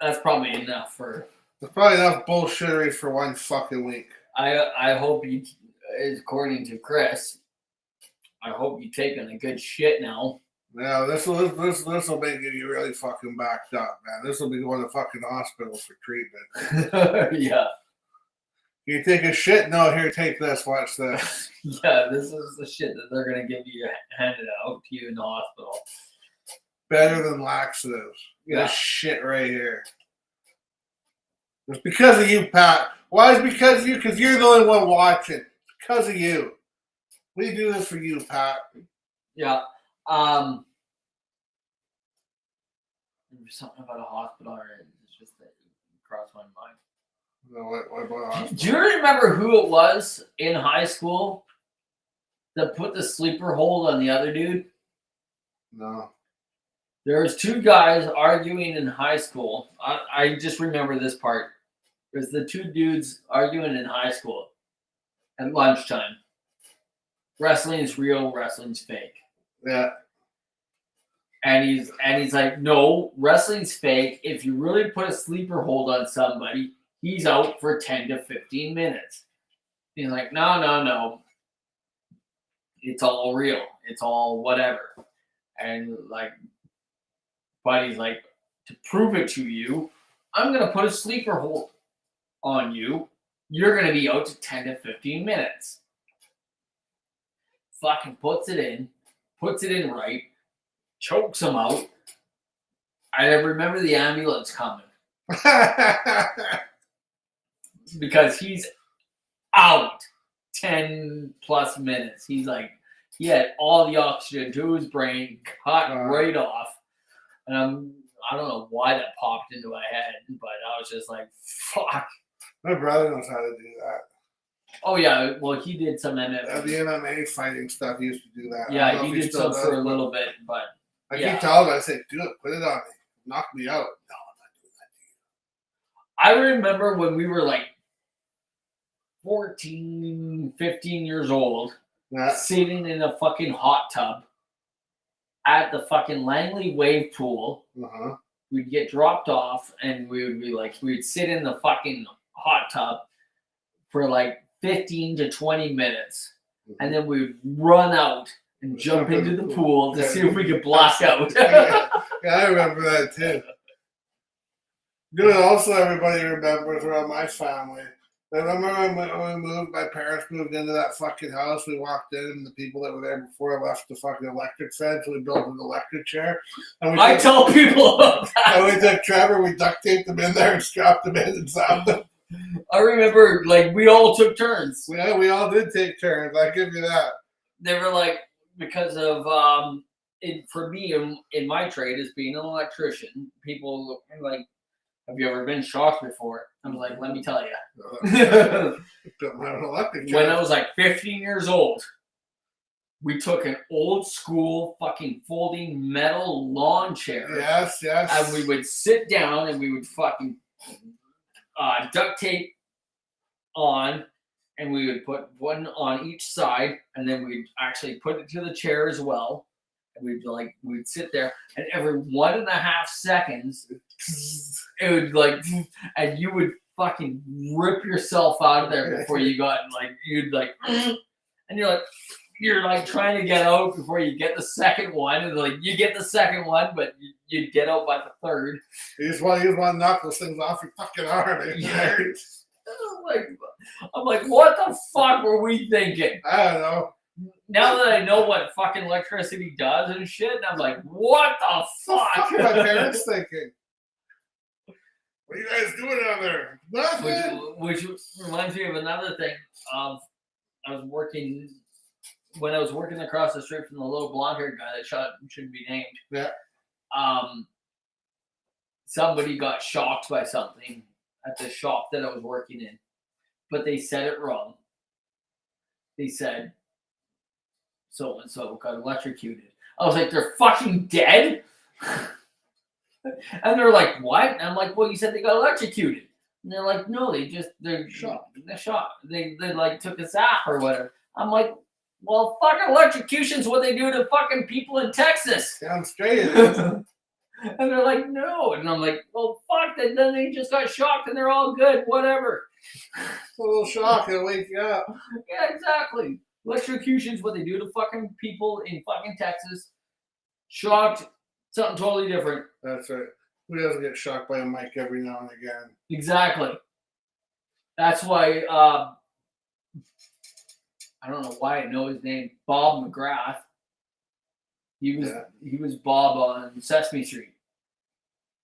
that's probably enough for. That's probably enough bullshittery for one fucking week. I hope you, according to Chris, I hope you taking a good shit now. Yeah, this will make you really fucking backed up, man. This will be going to fucking hospital for treatment. Yeah. You take a shit? No, here, take this. Watch this. Yeah, this is the shit that they're gonna give you handed out to you in the hospital. Better than laxatives. Yeah. This shit right here. It's because of you, Pat. Why is it because of you? Because you're the only one watching. Because of you. We do this for you, Pat. Yeah. There's something about a hospital, it's just that crossed my mind. No, what about hospital? Do you remember who it was in high school that put the sleeper hold on the other dude? No. There was two guys arguing in high school. I just remember this part. There's the two dudes arguing in high school at lunchtime. Wrestling's real, wrestling's fake. Yeah. And he's like, no, wrestling's fake. If you really put a sleeper hold on somebody, he's out for 10 to 15 minutes. He's like, no. It's all real. It's all whatever. And like, buddy's like, to prove it to you, I'm going to put a sleeper hold on you. You're going to be out to 10 to 15 minutes. Fucking puts it in right, chokes him out. I remember the ambulance coming. Because he's out 10 plus minutes. He's like, he had all the oxygen to his brain cut right off. And I don't know why that popped into my head, but I was just like, fuck. My brother knows how to do that. Oh, yeah. Well, he did some MMA. The MMA fighting stuff, he used to do that. Yeah, he did some for a little bit, but I keep telling him, I say, do it, put it on me. Knock me out. No, I'm not doing that to you. I remember when we were like 14, 15 years old, sitting in a fucking hot tub at the fucking Langley wave pool. Uh-huh. We'd get dropped off, and we would be like, we'd sit in the fucking hot tub for like 15 to 20 minutes, and then we would run out and jump into the pool to see if we could black out. Yeah, I remember that too. Good. Also, everybody remembers around my family. I remember when we moved, my parents moved into that fucking house. We walked in, and the people that were there before left the fucking electric fence. We built an electric chair. And I tell people about that. And we took Trevor, we duct taped him in there and strapped him in and stopped him. I remember, like, we all took turns. Yeah, we all did take turns. I give you that. They were like, because of, for me, in my trade as being an electrician, people are like, have you ever been shocked before? I'm like, let me tell you. When I was like 15 years old, we took an old school fucking folding metal lawn chair. Yes. And we would sit down and we would fucking duct tape on, and we would put one on each side, and then we'd actually put it to the chair as well. And we'd sit there, and every 1.5 seconds, it would like, and you would fucking rip yourself out of there before you got and you're like trying to get out before you get the second one, and like you get the second one, but you'd get out by the third. You just want to knock those things off your fucking arm. Yeah. I'm like, what the fuck were we thinking? I don't know. Now that I know what fucking electricity does and shit, I'm like, what the fuck? What are my parents thinking? What are you guys doing out there? Nothing. Which reminds me of another thing. When I was working across the street from the little blonde-haired guy that shouldn't be named. Yeah. Somebody got shocked by something at the shop that I was working in, but they said it wrong. They said, so and so got electrocuted. I was like, they're fucking dead? And they're like, what? And I'm like, well, you said they got electrocuted. And they're like, no, they're shot. They're shot. They like took a zap or whatever. I'm like, well, fucking electrocution's what they do to fucking people in Texas. Sounds straight. And they're like, no. And I'm like, well, fuck, then they just got shocked and they're all good, whatever. It's a little shock, it'll wake you up. Yeah, exactly. Electrocution's what they do to fucking people in fucking Texas. Shocked, something totally different. That's right. Who doesn't get shocked by a mic every now and again? Exactly. That's why, I don't know why I know his name, Bob McGrath. He was Bob on Sesame Street.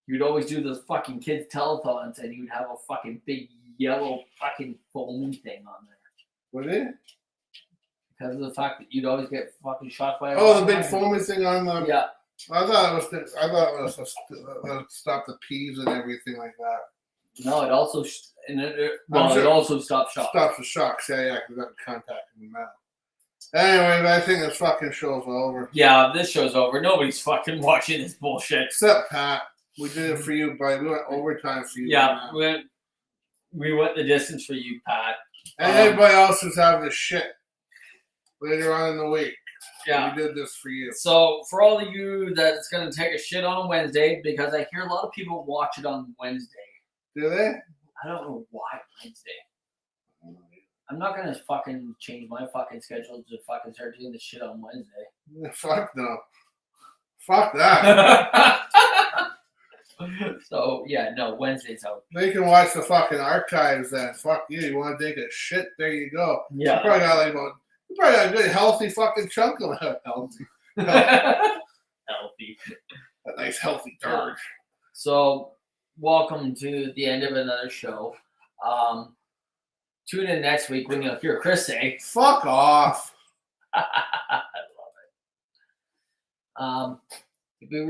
He would always do those fucking kids telethons, and he would have a fucking big yellow fucking foam thing on there. Would he? Because of the fact that you'd always get fucking shocked by. Oh, the big foamy thing on the. Yeah. I thought it was to stop the peas and everything like that. No, it also it also stops shocks. Stops the shocks, yeah, because that contacted me now. Anyway, I think this fucking show's over. Yeah, this show's over. Nobody's fucking watching this bullshit. Except Pat. We did it for you, buddy. We went overtime for you. Yeah, we went the distance for you, Pat. And everybody else is having this shit later on in the week. Yeah. We did this for you. So, for all of you that's going to take a shit on Wednesday, because I hear a lot of people watch it on Wednesday. Do they? I don't know why Wednesday. I'm not going to fucking change my fucking schedule to fucking start doing this shit on Wednesday. Fuck no. Fuck that. So, yeah, no, Wednesday's out. They can watch the fucking archives then. Fuck you. You want to take a shit? There you go. Yeah. You probably got a good healthy fucking chunk of that. Healthy. Healthy. A nice healthy dirt. So, welcome to the end of another show. Tune in next week when you'll hear Chris say, fuck off. I love it. It'd be